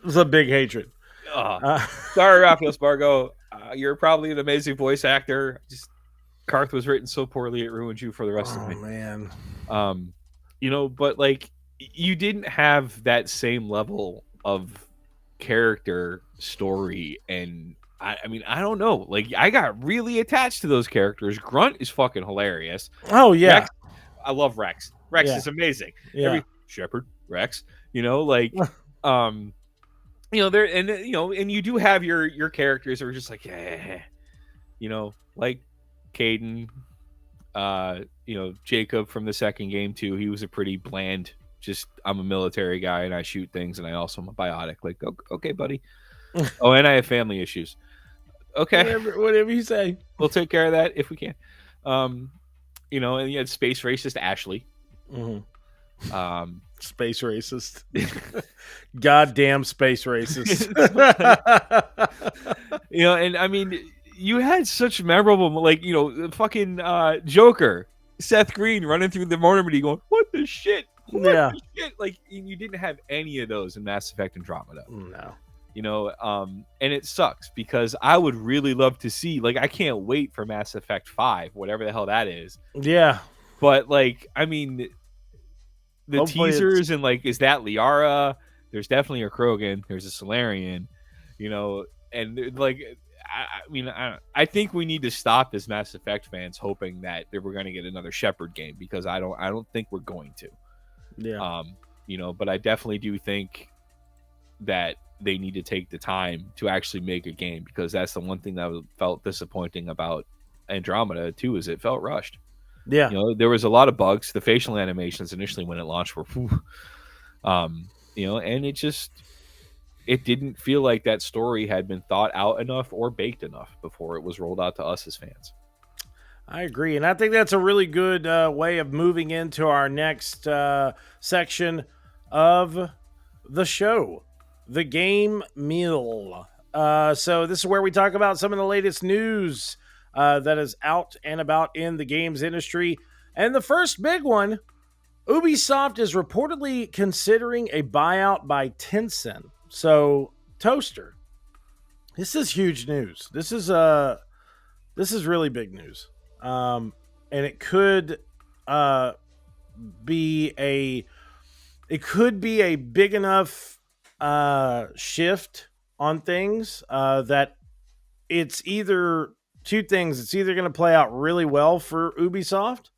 was a big hatred. Sorry, Raphael Spargo. You're probably an amazing voice actor. Just Carth was written so poorly, it ruined you for the rest of me. Oh, man. But like, you didn't have that same level of character story, and I mean, I don't know. Like, I got really attached to those characters. Grunt is fucking hilarious. Oh, yeah. Rex, I love Rex. Rex is amazing. Yeah. Shepard, Rex, like, and you do have your characters that are just like, like Caden, Jacob from the second game too. He was a pretty bland, just, I'm a military guy and I shoot things and I also am a biotic. Like, okay, buddy. Oh, and I have family issues. Okay. Whatever you say. We'll take care of that if we can. And you had space racist Ashley. Mm-hmm. Space racist. Goddamn space racist. And I mean, you had such memorable, like, fucking Joker, Seth Green running through the Normandy going, what the shit? What the shit? Like, you didn't have any of those in Mass Effect Andromeda. No. And it sucks because I would really love to see, like, I can't wait for Mass Effect 5, whatever the hell that is. Yeah. But, like, I mean, the hopefully teasers and, like, is that Liara? There's definitely a Krogan. There's a Solarian, and, like, I think we need to stop as Mass Effect fans hoping that we're going to get another Shepard game, because I don't think we're going to. Yeah. But I definitely do think that they need to take the time to actually make a game, because that's the one thing that felt disappointing about Andromeda too, is it felt rushed. Yeah. There was a lot of bugs. The facial animations initially when it launched were, and it didn't feel like that story had been thought out enough or baked enough before it was rolled out to us as fans. I agree. And I think that's a really good way of moving into our next section of the show, the game meal. So this is where we talk about some of the latest news that is out and about in the games industry. And the first big one, Ubisoft is reportedly considering a buyout by Tencent. So, Toaster, this is huge news. This is really big news, and it could be a big enough shift on things that it's either two things. It's either going to play out really well for Ubisoft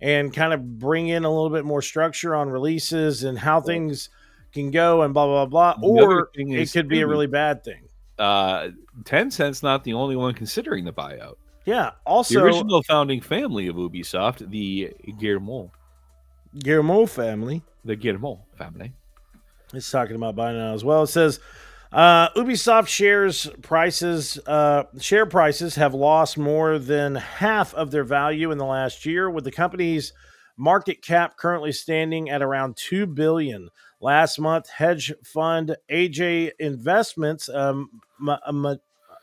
and kind of bring in a little bit more structure on releases and how things can go and blah, blah, blah. Or it could be a really bad thing. Tencent's not the only one considering the buyout. Yeah. Also, the original founding family of Ubisoft, the Guillemot family. The Guillemot family. It's talking about buying out as well. It says Ubisoft share prices have lost more than half of their value in the last year, with the company's market cap currently standing at around $2 billion. Last month, hedge fund AJ Investments, a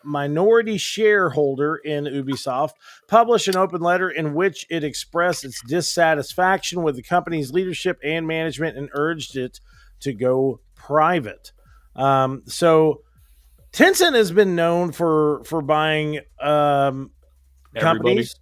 minority shareholder in Ubisoft, published an open letter in which it expressed its dissatisfaction with the company's leadership and management and urged it to go private. So Tencent has been known for buying companies.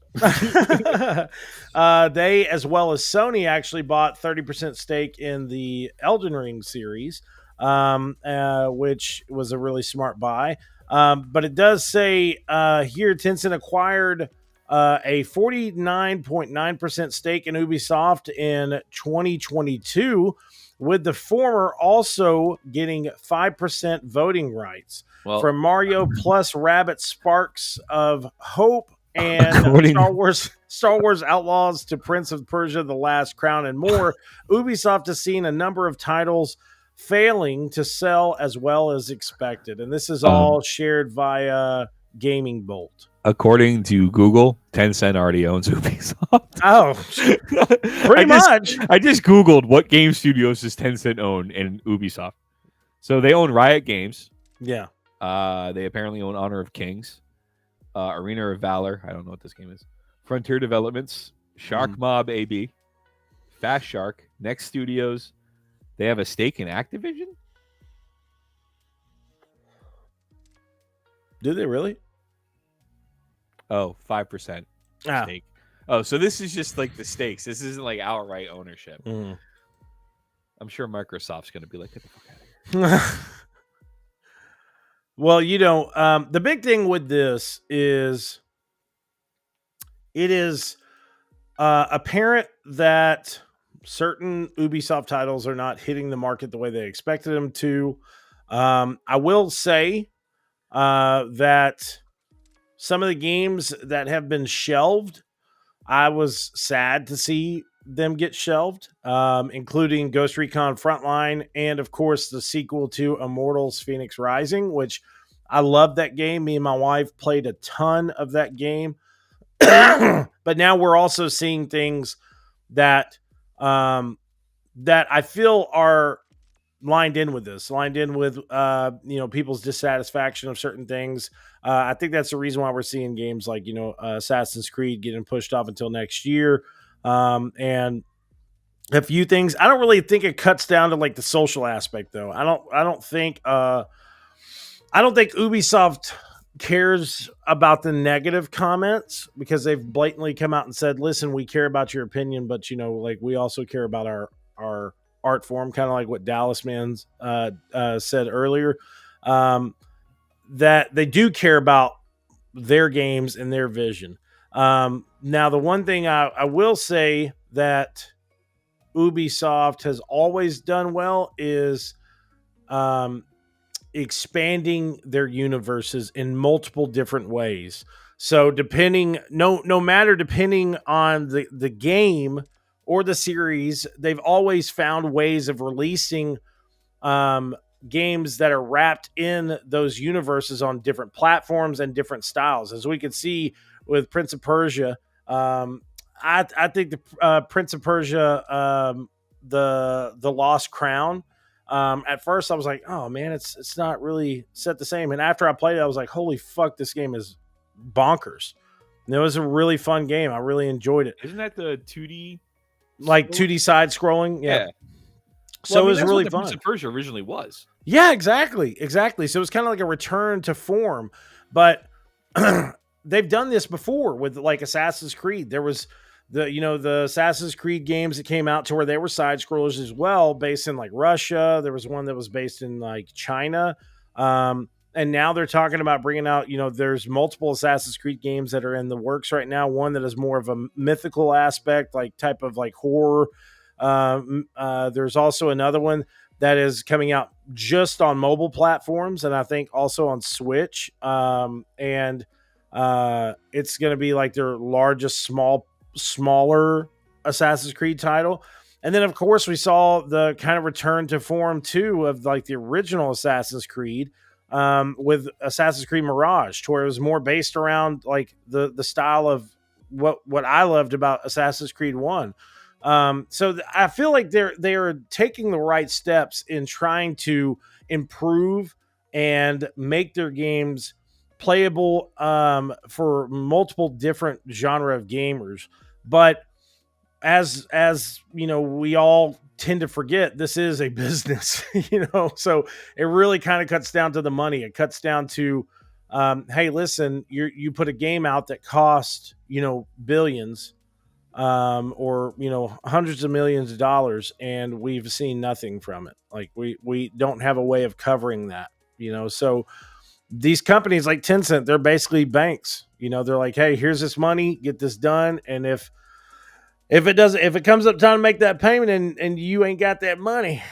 They, as well as Sony, actually bought 30% stake in the Elden Ring series, which was a really smart buy. But it does say here Tencent acquired a 49.9% stake in Ubisoft in 2022, with the former also getting 5% voting rights. From Mario plus Rabbids Sparks of Hope and Star Wars Outlaws to Prince of Persia: The Last Crown and more, Ubisoft has seen a number of titles failing to sell as well as expected. And this is all shared via Gaming Bolt. According to Google, Tencent already owns Ubisoft. Oh, pretty much. I just Googled what game studios does Tencent own in Ubisoft. So they own Riot Games. Yeah. They apparently own Honor of Kings, Arena of Valor. I don't know what this game is. Frontier Developments, Shark Mob AB, Fast Shark, Next Studios. They have a stake in Activision? Do they really? Oh, 5% stake. Oh, so this is just like the stakes. This isn't like outright ownership. I'm sure Microsoft's going to be like, get the fuck out of here. Well, the big thing with this is it is apparent that certain Ubisoft titles are not hitting the market the way they expected them to. I will say that some of the games that have been shelved, I was sad to see them get shelved, including Ghost Recon Frontline and, of course, the sequel to Immortals Phoenix Rising, which I love that game. Me and my wife played a ton of that game. But now we're also seeing things that that I feel are lined in with people's dissatisfaction of certain things. I think that's the reason why we're seeing games like Assassin's Creed getting pushed off until next year, and a few things. I don't really think it cuts down to like the social aspect, though. I don't think Ubisoft cares about the negative comments, because they've blatantly come out and said, listen, we care about your opinion, but we also care about our art form, kind of like what Dallas Man's said earlier, that they do care about their games and their vision. Now, the one thing I will say that Ubisoft has always done well is expanding their universes in multiple different ways. So depending on the game or the series, they've always found ways of releasing games that are wrapped in those universes on different platforms and different styles. As we could see with Prince of Persia, I think the Prince of Persia, the Lost Crown. At first, I was like, "Oh man, it's not really set the same." And after I played it, I was like, "Holy fuck, this game is bonkers!" And it was a really fun game. I really enjoyed it. Isn't that the 2D, like 2D side scrolling? Yeah. So well, it was really what the fun. Prince of Persia originally was. Yeah, exactly. So it was kind of like a return to form, but they've done this before with like Assassin's Creed. There was the Assassin's Creed games that came out to where they were side scrollers as well, based in like Russia. There was one that was based in like China. And now they're talking about bringing out, there's multiple Assassin's Creed games that are in the works right now. One that is more of a mythical aspect, like type of like horror. There's also another one that is coming out just on mobile platforms, and I think also on Switch. And it's going to be like their largest smaller Assassin's Creed title. And then, of course, we saw the kind of return to form too of like the original Assassin's Creed, with Assassin's Creed Mirage, to where it was more based around like the style of what I loved about Assassin's Creed 1. So I feel like they are taking the right steps in trying to improve and make their games playable for multiple different genre of gamers. But as we all tend to forget, this is a business, so it really kind of cuts down to the money. It cuts down to, hey, listen, you put a game out that cost, billions, or hundreds of millions of dollars, and we've seen nothing from it. Like we don't have a way of covering that, so these companies like Tencent, they're basically banks. They're like, hey, here's this money, get this done, and if it comes up time to make that payment and you ain't got that money,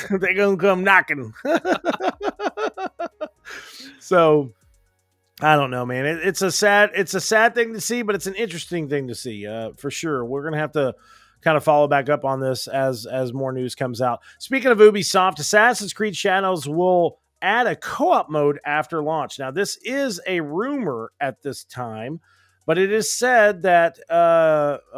they're gonna come knocking. So I don't know, man. It's a sad thing to see, but it's an interesting thing to see, for sure. We're gonna have to kind of follow back up on this as more news comes out. Speaking of Ubisoft, Assassin's Creed Shadows will add a co-op mode after launch. Now, this is a rumor at this time, but it is said that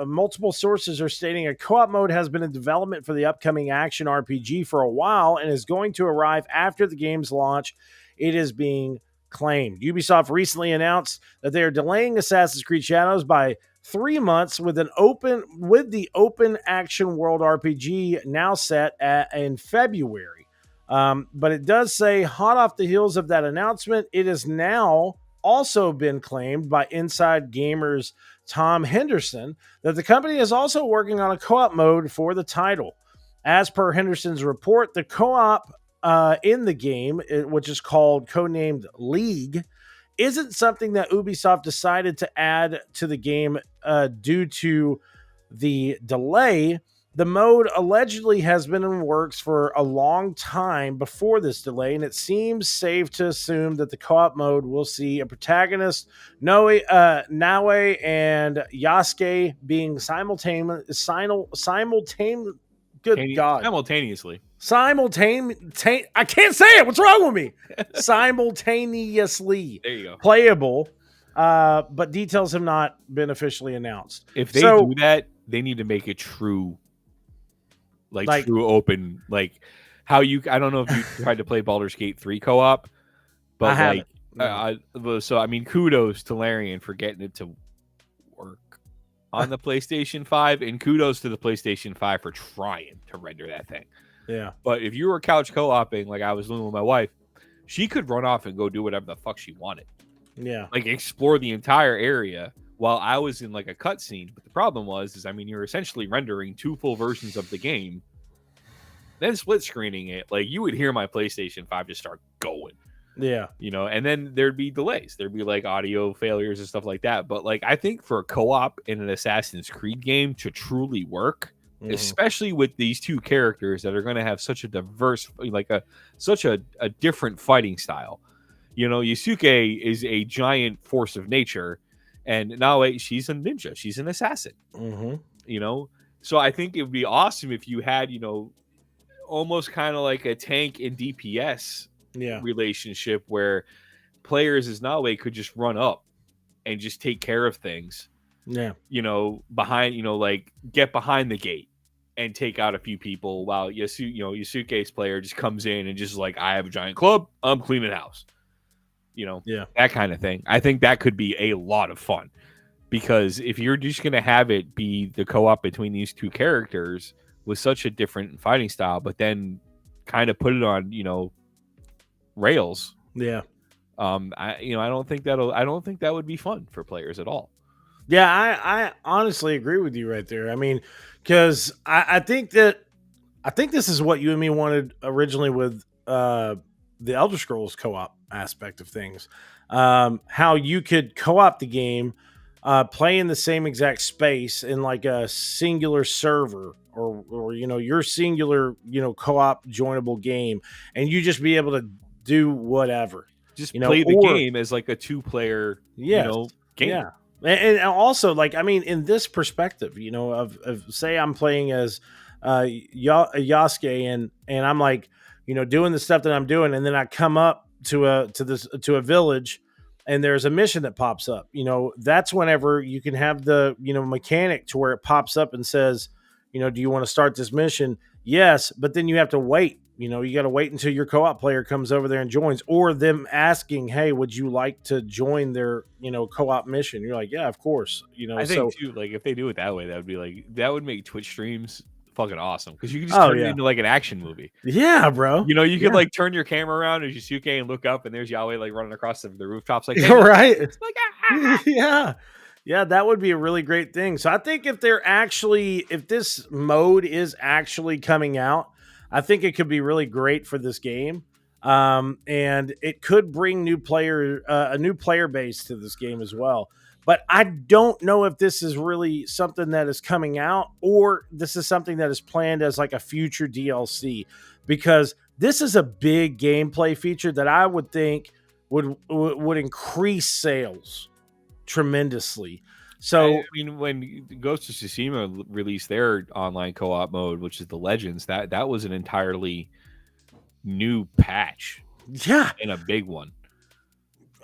multiple sources are stating a co-op mode has been in development for the upcoming action RPG for a while and is going to arrive after the game's launch. It is being claimed. Ubisoft recently announced that they are delaying Assassin's Creed Shadows by 3 months with the open action world RPG now set in February. But it does say, hot off the heels of that announcement, it has now also been claimed by Inside Gamer's Tom Henderson that the company is also working on a co-op mode for the title. As per Henderson's report, the co-op in the game, which is codenamed League, isn't something that Ubisoft decided to add to the game due to the delay. The mode allegedly has been in works for a long time before this delay, and it seems safe to assume that the co-op mode will see a protagonist, Naue and Yasuke, being simultaneously. I can't say it. What's wrong with me? Simultaneously there you go. Playable, but details have not been officially announced. If they do that, they need to make it true. Like true open, like how I don't know if you tried to play Baldur's Gate 3 co-op, but so I mean, kudos to Larian for getting it to work on the PlayStation 5, and kudos to the PlayStation 5 for trying to render that thing. Yeah. But if you were couch co-oping, like I was doing with my wife, she could run off and go do whatever the fuck she wanted. Yeah. Like explore the entire area while I was in like a cutscene. But the problem was, you're essentially rendering 2 full versions of the game, then split screening it. Like you would hear my PlayStation 5 just start going. Yeah. And then there'd be delays. There'd be like audio failures and stuff like that. But like I think for a co-op in an Assassin's Creed game to truly work, especially with these 2 characters that are going to have such a diverse, like such a different fighting style. Yusuke is a giant force of nature, and Naue, she's a ninja. She's an assassin. So I think it would be awesome if you had, almost kind of like a tank and DPS relationship where players as Naue could just run up and just take care of things. behind, like get behind the gate and take out a few people while your suitcase player just comes in and just like, I have a giant club, I'm cleaning house. That kind of thing. I think that could be a lot of fun, because if you're just going to have it be the co-op between these two characters with such a different fighting style, but then kind of put it on, rails. Yeah. I don't think that would be fun for players at all. Yeah, I honestly agree with you right there. I mean, because I think this is what you and me wanted originally with the Elder Scrolls co-op aspect of things. How you could co-op the game, play in the same exact space in like a singular server or your singular co-op joinable game, and you just be able to do whatever. Just play the game as like a 2-player game. Yeah. And also, like, I mean, in this perspective, of say I'm playing as Yasuke and I'm like, doing the stuff that I'm doing, and then I come up to a village, and there's a mission that pops up. That's whenever you can have the mechanic to where it pops up and says, do you want to start this mission? Yes, but then you have to wait. You got to wait until your co-op player comes over there and joins, or them asking, hey, would you like to join their, co-op mission? You're like, yeah, of course. I think too, like if they do it that way, that would make Twitch streams fucking awesome, because you can just turn it into like an action movie. Yeah, bro. You could like turn your camera around as Yusuke and look up, and there's Yahweh like running across the rooftops, like, hey, right? It's like, yeah, that would be a really great thing. So I think if this mode is actually coming out, I think it could be really great for this game. And it could bring a new player base to this game as well. But I don't know if this is really something that is coming out, or this is something that is planned as like a future DLC, because this is a big gameplay feature that I would think would increase sales tremendously. So I mean, when Ghost of Tsushima released their online co-op mode, which is the Legends, that was an entirely new patch. Yeah, and a big one.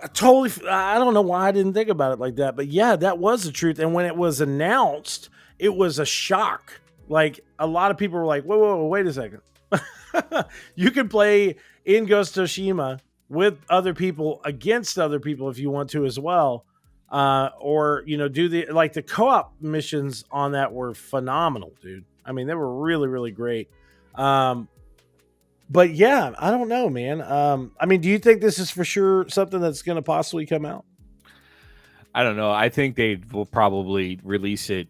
I don't know why I didn't think about it like that, but yeah, that was the truth. And when it was announced, it was a shock. Like, a lot of people were like, whoa, wait a second. You can play in Ghost of Tsushima with other people against other people if you want to as well. Or do the co-op missions on that were phenomenal, dude. I mean, they were really, really great. But yeah, I don't know, man. I mean, do you think this is for sure something that's going to possibly come out? I don't know. I think they will probably release it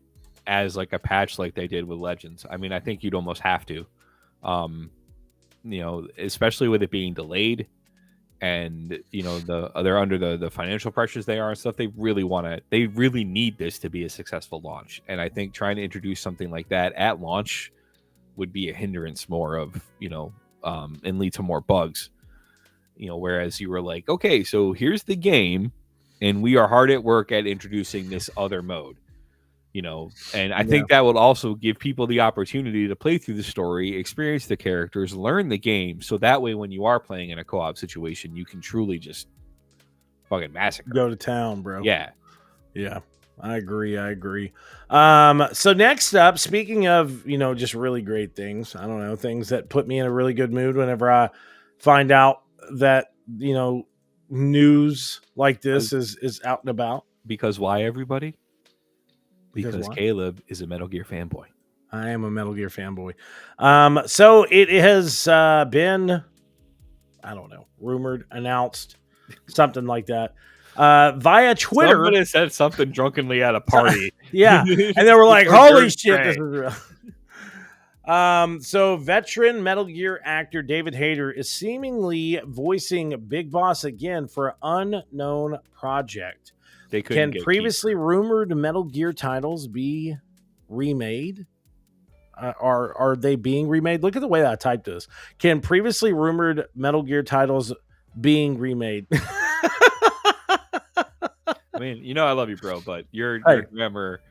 as like a patch, like they did with Legends. I mean, I think you'd almost have to, especially with it being delayed. And they're under the financial pressures they are and stuff. They really need this to be a successful launch. And I think trying to introduce something like that at launch would be a hindrance more of and lead to more bugs. Whereas you were like, okay, so here's the game, and we are hard at work at introducing this other mode. And I think that would also give people the opportunity to play through the story, experience the characters, learn the game. So that way, when you are playing in a co-op situation, you can truly just fucking massacre. Go to town, bro. Yeah. Yeah. I agree. So next up, speaking of, just really great things, I don't know, things that put me in a really good mood whenever I find out that, news like this is out and about. Because why, everybody? Because Caleb is a Metal Gear fanboy. I am a Metal Gear fanboy. So it has been, I don't know, rumored, announced, something like that, via Twitter. Somebody said something drunkenly at a party. Yeah, and they were like, "Holy shit, this is real." So veteran Metal Gear actor David Hayter is seemingly voicing Big Boss again for an unknown project. Can previously rumored Metal Gear titles be remade? Are they being remade? Look at the way that I typed this. Can previously rumored Metal Gear titles being remade? I mean, I love you, bro, but your grammar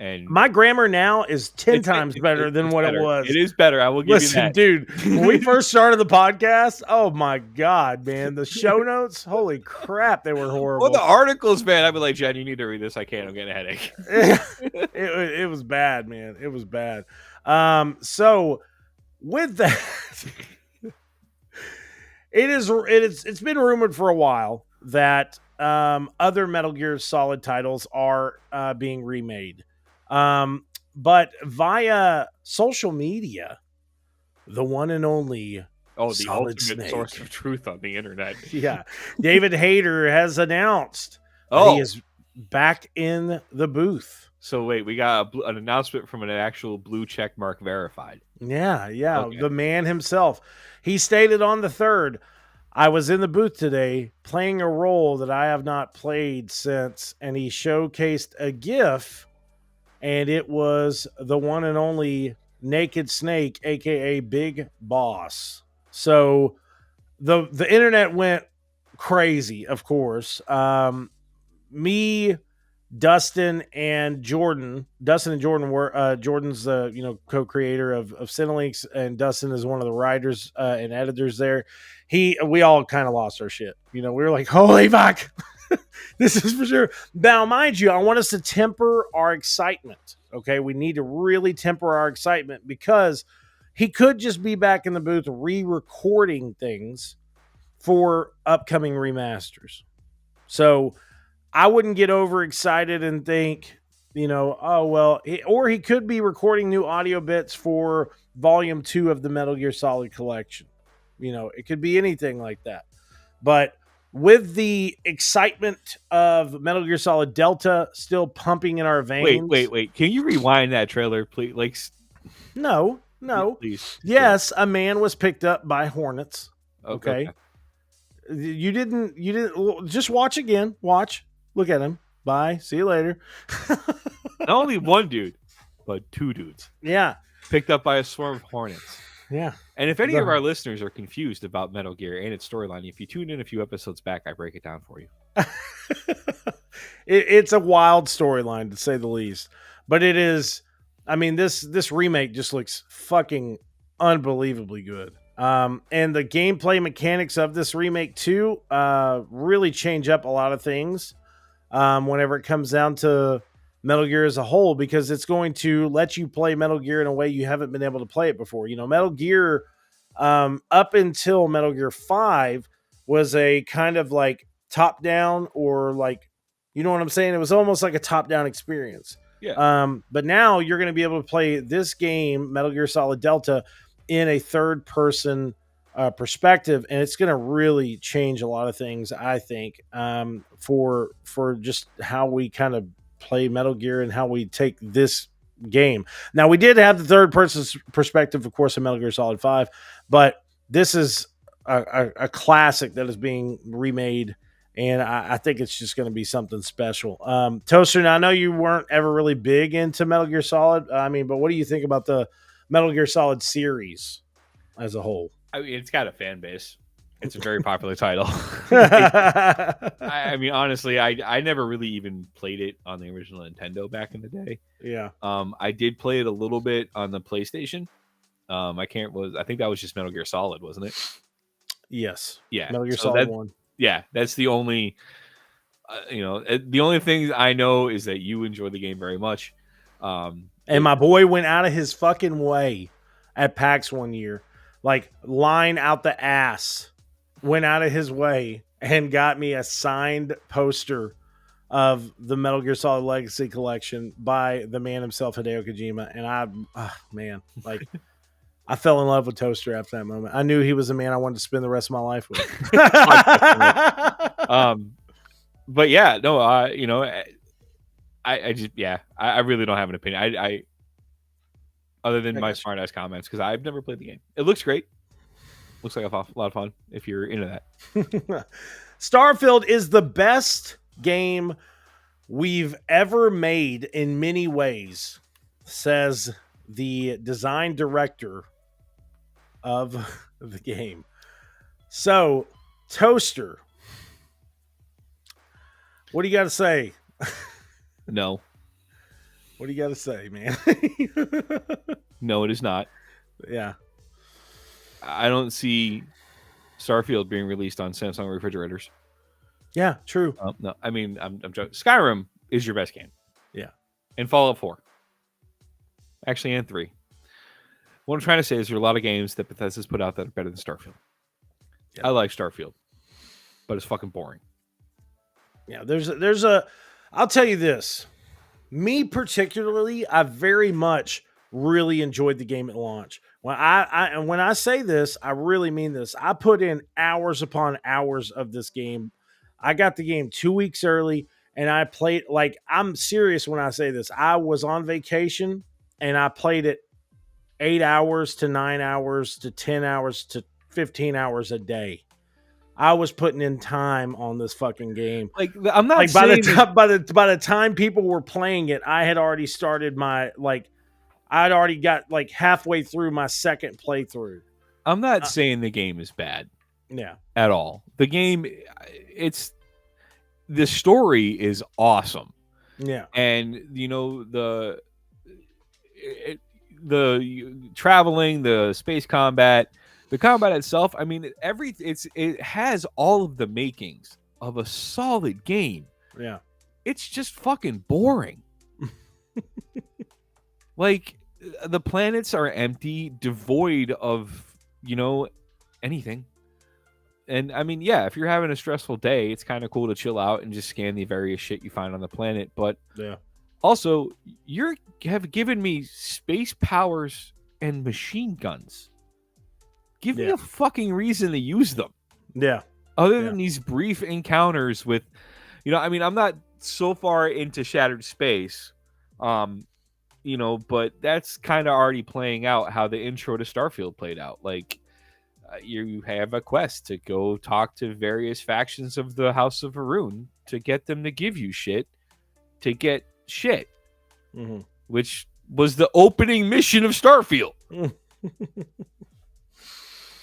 And my grammar now is 10 times better than what better. It was. It is better. I will give you that. Dude, when we first started the podcast, oh my God, man. The show notes, holy crap, they were horrible. Well, the articles, man, I'd be like, Jen, you need to read this. I can't. I'm getting a headache. It was bad, man. It was bad. So with that, it's been rumored for a while that other Metal Gear Solid titles are being remade. But via social media, the one and only the Solid ultimate Snake. source of truth on the internet. Yeah. David Hayter has announced that he is back in the booth. So wait, we got an announcement from an actual blue check mark verified. Yeah. Okay. The man himself. He stated on the 3rd, I was in the booth today playing a role that I have not played since, and he showcased a GIF, and it was the one and only Naked Snake, aka Big Boss. So the internet went crazy, of course. Me, Dustin and Jordan were Jordan's the co-creator of Cinelinx, and Dustin is one of the writers and editors there. We all kind of lost our shit. We were like, holy fuck. This is for sure. Now, mind you, I want us to temper our excitement. Okay, we need to really temper our excitement because he could just be back in the booth re-recording things for upcoming remasters. So I wouldn't get overexcited and think, or he could be recording new audio bits for Volume 2 of the Metal Gear Solid collection. It could be anything like that. But with the excitement of Metal Gear Solid Delta still pumping in our veins. Wait. Can you rewind that trailer, please? Like, no. Please. Yes, a man was picked up by hornets. Okay. You didn't just watch again. Watch. Look at him. Bye. See you later. Not only one dude, but 2 dudes. Yeah. Picked up by a swarm of hornets. Yeah. And if any of our listeners are confused about Metal Gear and its storyline, if you tune in a few episodes back, I break it down for you. It's a wild storyline, to say the least. But it is, this remake just looks fucking unbelievably good. And the gameplay mechanics of this remake, too, really change up a lot of things whenever it comes down to Metal Gear as a whole, because it's going to let you play Metal Gear in a way you haven't been able to play it before. Metal Gear, up until Metal Gear 5, was a kind of like top-down, or like, you know what I'm saying? It was almost like a top-down experience. Yeah. But now you're going to be able to play this game, Metal Gear Solid Delta, in a third-person perspective, and it's going to really change a lot of things, I think, for just how we kind of play Metal Gear and how we take this game. Now, we did have the third-person perspective, of course, in Metal Gear Solid 5, but this is a classic that is being remade, and I think it's just going to be something special. Toaster, now I know you weren't ever really big into Metal Gear Solid, but what do you think about the Metal Gear Solid series as a whole? It's got a fan base. It's a very popular title. Honestly, I never really even played it on the original Nintendo back in the day. Yeah. I did play it a little bit on the PlayStation. I think that was just Metal Gear Solid, wasn't it? Yes. Yeah. Metal Gear Solid 1. Yeah, that's the only. The only thing I know is that you enjoy the game very much. And my boy went out of his fucking way at PAX one year, like line out the ass, went out of his way and got me a signed poster of the Metal Gear Solid Legacy Collection by the man himself, Hideo Kojima. And I fell in love with Toaster after that moment. I knew he was the man I wanted to spend the rest of my life with. But yeah, no, I really don't have an opinion. I other than my smart ass comments, because I've never played the game. It looks great. Looks like a lot of fun if you're into that. Starfield is the best game we've ever made in many ways, says the design director of the game. So, Toaster, what do you got to say? No. What do you got to say, man? No, it is not. Yeah. I don't see Starfield being released on Samsung refrigerators. Yeah, true. No, I mean, I'm joking. Skyrim is your best game. Yeah. And Fallout 4. Actually, and 3. What I'm trying to say is there are a lot of games that Bethesda's put out that are better than Starfield. Yeah. I like Starfield, but it's fucking boring. Yeah, there's a I'll tell you this. Me particularly, I very much really enjoyed the game at launch. When when I say this, I really mean this. I put in hours upon hours of this game. I got the game 2 weeks early and I played, like, I'm serious when I say this. I was on vacation and I played it 8 hours to 9 hours to 10 hours to 15 hours a day. I was putting in time on this fucking game. Like, I'm not like saying by the time people were playing it, I had already started my, like, I'd already got like halfway through my second playthrough. I'm not saying the game is bad. Yeah. At all. The game, the story is awesome. Yeah. And, you know, the traveling, the space combat, the combat itself, I mean, it has all of the makings of a solid game. Yeah. It's just fucking boring. Like, the planets are empty, devoid of, you know, anything. And I mean, yeah, if you're having a stressful day, it's kind of cool to chill out and just scan the various shit you find on the planet. But yeah, also, you have given me space powers and machine guns. Give me a fucking reason to use them. Yeah. Other than these brief encounters with, you know, I mean, I'm not so far into Shattered Space, you know, but that's kind of already playing out how the intro to Starfield played out. Like, you have a quest to go talk to various factions of the House of Varun to get them to give you shit to get shit, which was the opening mission of Starfield.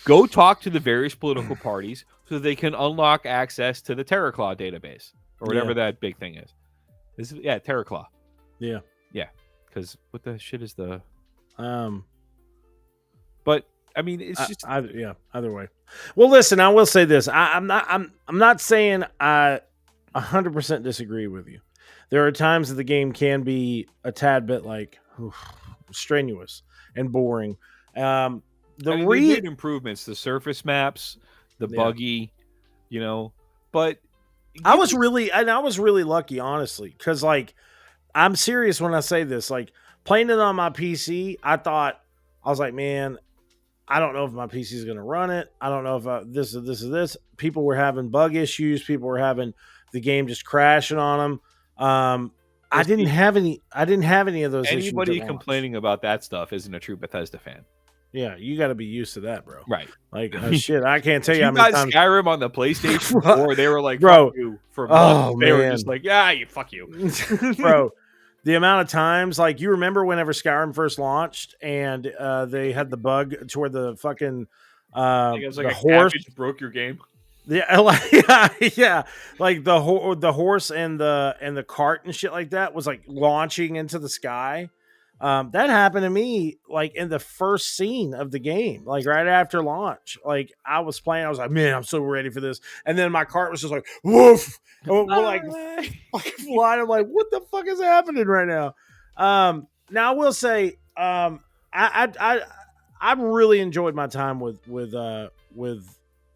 Go talk to the various political parties so they can unlock access to the TerraClaw database or whatever that big thing is. TerraClaw. Yeah. Yeah. Because what the shit is the but I mean, it's just either way. Well, listen, I will say this. I'm not saying I 100% disagree with you. There are times that the game can be a tad bit like strenuous and boring. They made improvements, the surface maps, the buggy, you know, but I was really lucky, honestly, because, like, I'm serious when I say this. Like, playing it on my PC, I was like, man, I don't know if my PC is going to run it. I don't know if this. People were having bug issues. People were having the game just crashing on them. I didn't have any of those issues. Anybody complaining about that stuff isn't a true Bethesda fan. Yeah, you got to be used to that, bro. Right. Like, shit, I can't tell you how many many times Skyrim on the PlayStation 4, they were like, bro, fuck you for months. They were just like, fuck you. Bro, the amount of times, like, you remember whenever Skyrim first launched and they had the bug to where the fucking the horse broke your game. Yeah, like, like the horse and the cart and shit like that was like launching into the sky. That happened to me like in the first scene of the game, like right after launch. Like, I was playing, I was like, man, I'm so ready for this. And then my cart was just like, woof. And we're like fucking flying. I'm like, what the fuck is happening right now? Now I will say, I really enjoyed my time with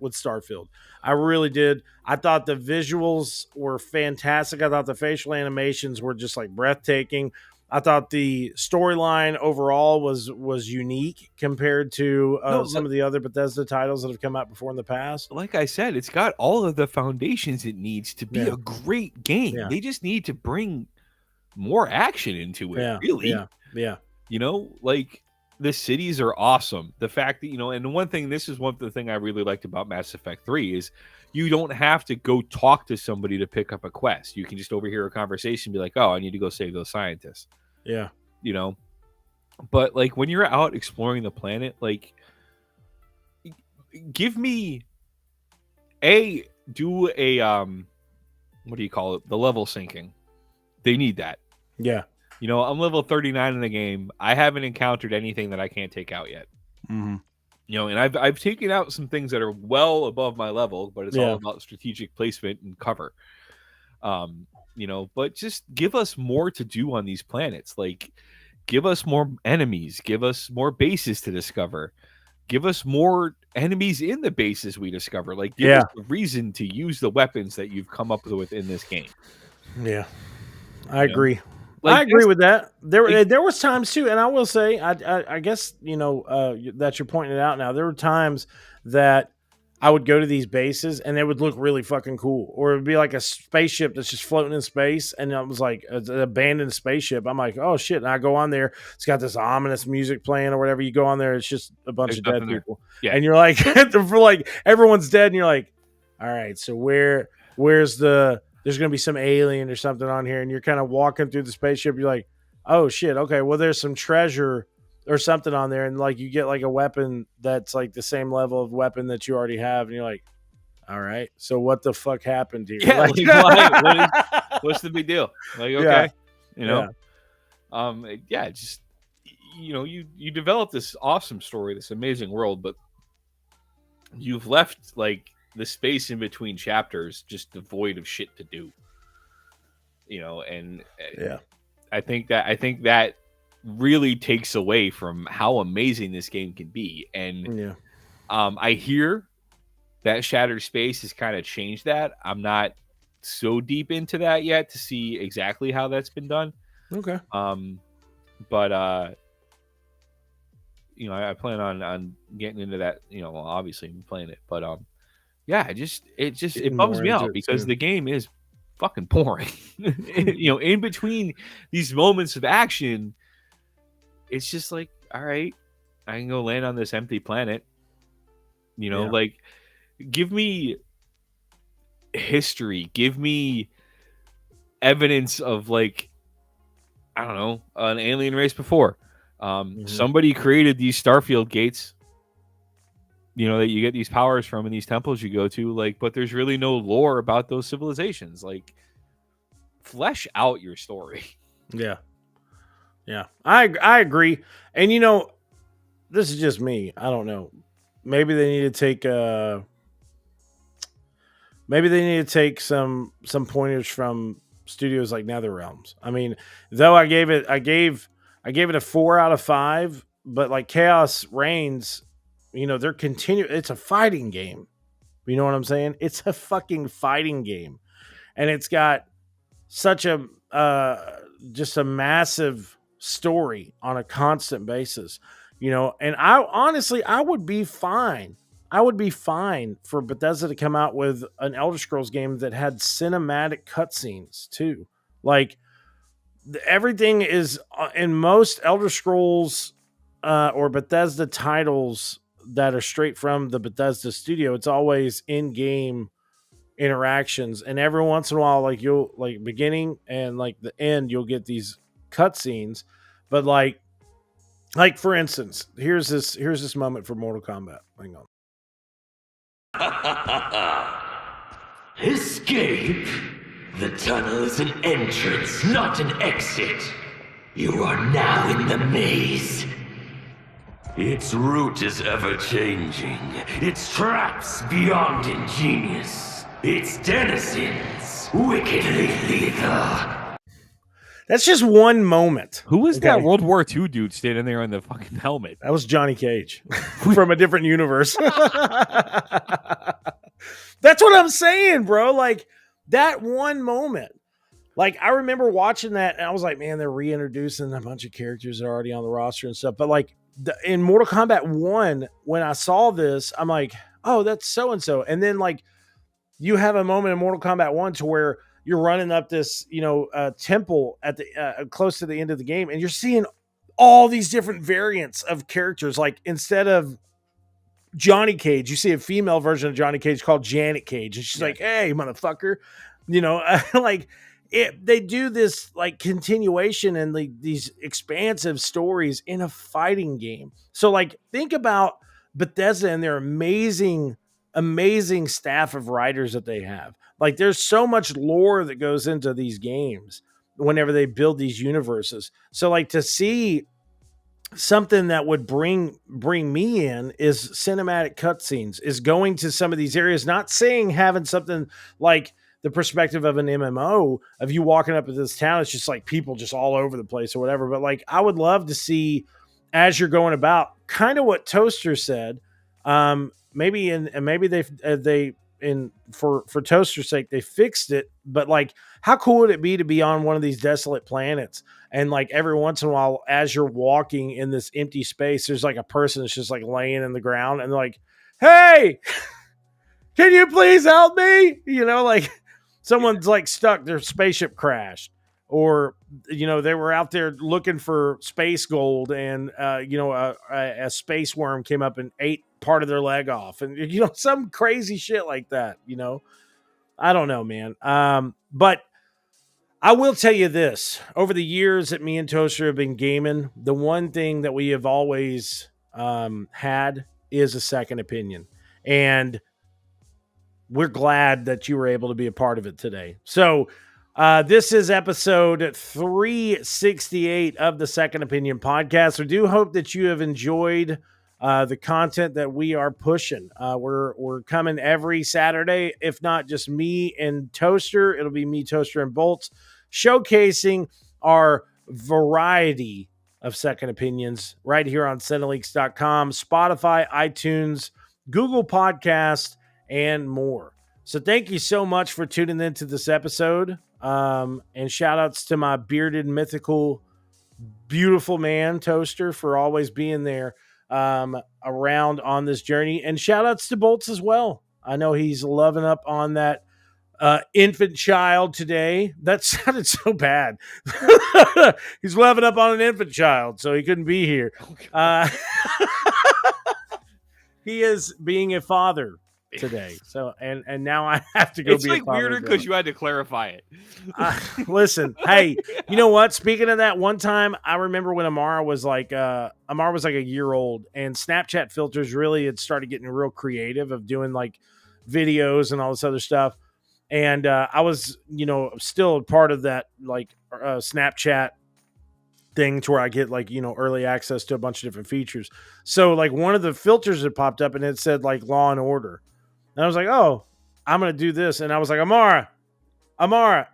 Starfield. I really did. I thought the visuals were fantastic. I thought the facial animations were just like breathtaking. I thought the storyline overall was unique compared to some of the other Bethesda titles that have come out before in the past. Like I said, it's got all of the foundations it needs to be a great game. Yeah. They just need to bring more action into it, really. Yeah. You know, like, the cities are awesome. The fact that, you know, and one thing I really liked about Mass Effect 3 is you don't have to go talk to somebody to pick up a quest. You can just overhear a conversation and be like, oh, I need to go save those scientists. Yeah. You know, but like when you're out exploring the planet, like, give me what do you call it? The level syncing. They need that. Yeah. I'm level 39 in the game. I haven't encountered anything that I can't take out yet. Mm-hmm. And I've taken out some things that are well above my level, but it's all about strategic placement and cover. But just give us more to do on these planets. Like, give us more enemies, give us more bases to discover, give us more enemies in the bases we discover. Like, give us a reason to use the weapons that you've come up with in this game. Yeah, I agree. I agree with that. There was times too, and I will say, I guess that you're pointing it out now. There were times that I would go to these bases and they would look really fucking cool, or it would be like a spaceship that's just floating in space, and it was like an abandoned spaceship. I'm like, oh shit! And I go on there, it's got this ominous music playing or whatever. You go on there, it's just a bunch of dead people, and you're like, for like everyone's dead, and you're like, all right, so where's the there's going to be some alien or something on here, and you're kind of walking through the spaceship. You're like, oh shit, okay, well there's some treasure or something on there, and like you get like a weapon that's like the same level of weapon that you already have, and you're like, all right, so what the fuck happened here? Yeah, what's the big deal? Like, okay, just you develop this awesome story, this amazing world, but you've left like the space in between chapters just devoid of shit to do. And I think that really takes away from how amazing this game can be. And I hear that Shattered Space has kind of changed that. I'm not so deep into that yet to see exactly how that's been done. Okay. But I plan on getting into that. Obviously I'm playing it, but it bums me out because the game is fucking boring. In between these moments of action, it's just like, all right, I can go land on this empty planet. Like, give me history, give me evidence of, like, I don't know, an alien race before. Somebody created these Starfield gates, that you get these powers from in these temples you go to, like, but there's really no lore about those civilizations. Like, flesh out your story. Yeah. I agree. And this is just me. I don't know. Maybe they need to take some pointers from studios like NetherRealms. I mean, though I gave it a 4 out of 5, but like Chaos Reigns, they're it's a fighting game. You know what I'm saying? It's a fucking fighting game. And it's got such a just a massive story on a constant basis, and I would be fine. I would be fine for Bethesda to come out with an Elder Scrolls game that had cinematic cutscenes too. Like, everything is in most Elder Scrolls or Bethesda titles that are straight from the Bethesda studio. It's always in-game interactions, and every once in a while, like, you'll like beginning and like the end, you'll get these cutscenes. But like for instance, here's this moment for Mortal Kombat. Hang on. Escape. The tunnel is an entrance, not an exit. You are now in the maze. Its route is ever-changing. Its traps beyond ingenious. Its denizens wickedly lethal. That's just one moment. Who was that World War II dude standing there on the fucking helmet? That was Johnny Cage from a different universe. That's what I'm saying, bro. Like, that one moment. Like, I remember watching that, and I was like, man, they're reintroducing a bunch of characters that are already on the roster and stuff. But like, in Mortal Kombat 1, when I saw this, I'm like, oh, that's so-and-so. And then like, you have a moment in Mortal Kombat 1 to where you're running up this, temple at the close to the end of the game, and you're seeing all these different variants of characters. Like, instead of Johnny Cage, you see a female version of Johnny Cage called Janet Cage, and she's like, "Hey, motherfucker," like they do this like continuation and like these expansive stories in a fighting game. So like, think about Bethesda and their amazing staff of writers that they have. Like, there's so much lore that goes into these games whenever they build these universes. So like to see something that would bring me in is cinematic cutscenes, is going to some of these areas, not saying having something like the perspective of an MMO of you walking up to this town. It's just like people just all over the place or whatever. But like, I would love to see as you're going about kind of what Toaster said. Maybe for Toaster's sake, they fixed it, but like, how cool would it be to be on one of these desolate planets? And like every once in a while, as you're walking in this empty space, there's like a person that's just like laying in the ground and they're like, hey, can you please help me? You know, like someone's like stuck, their spaceship crashed, or, you know, they were out there looking for space gold and, a space worm came up and ate part of their leg off, and, you know, some crazy shit like that, you know. I don't know, man. But I will tell you this, over the years that me and Toaster have been gaming, the one thing that we have always had is a second opinion. And we're glad that you were able to be a part of it today. So this is episode 368 of the Second Opinion podcast. We do hope that you have enjoyed the content that we are pushing. We're coming every Saturday, if not just me and Toaster. It'll be me, Toaster, and Bolts, showcasing our variety of second opinions right here on Cinelinx.com, Spotify, iTunes, Google Podcast, and more. So thank you so much for tuning into this episode. And shout outs to my bearded, mythical, beautiful man, Toaster, for always being there around on this journey. And shout outs to Bolts as well. I know he's loving up on that infant child today. That sounded so bad. He's loving up on an infant child, so he couldn't be here. He is being a father today. So and now I have to go. It's be like a father weirder because you had to clarify it. Listen, hey, you know what? Speaking of that, one time I remember when Amara was like a year old, and Snapchat filters really had started getting real creative of doing like videos and all this other stuff. And I was, you know, still a part of that like Snapchat thing to where I get like, you know, early access to a bunch of different features. So like one of the filters that popped up and it said like Law and Order. And I was like, oh, I'm going to do this. And I was like, Amara.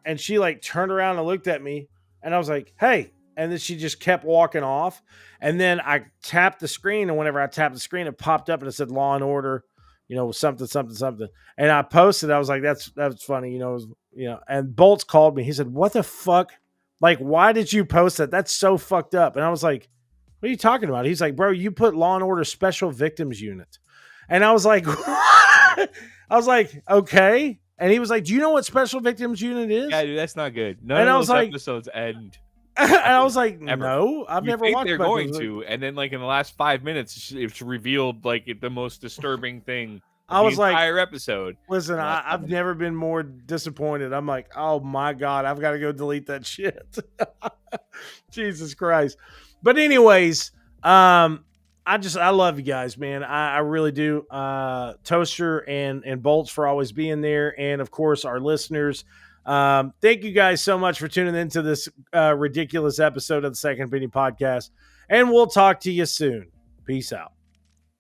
And she like turned around and looked at me and I was like, hey. And then she just kept walking off. And then I tapped the screen. And whenever I tapped the screen, it popped up and it said Law and Order, you know, something. And I posted, I was like, that's funny. You know, and Bolts called me. He said, what the fuck? Like, why did you post that? That's so fucked up. And I was like, what are you talking about? He's like, bro, you put Law and Order Special Victims Unit. And I was like, what? I was like, okay. And he was like, do you know what Special Victims Unit is? Yeah, dude, that's not good. None of those episodes end. And I was like, ever. No, I've never watched. They're going to, and then like in the last 5 minutes, it's revealed like the most disturbing thing. I was like, entire episode. Listen, I've never been more disappointed. I'm like, oh my God, I've got to go delete that shit. Jesus Christ. But anyways, I love you guys, man. I really do. Toaster and Bolts for always being there. And of course, our listeners. Thank you guys so much for tuning into this ridiculous episode of the Second Opinion Podcast. And we'll talk to you soon. Peace out.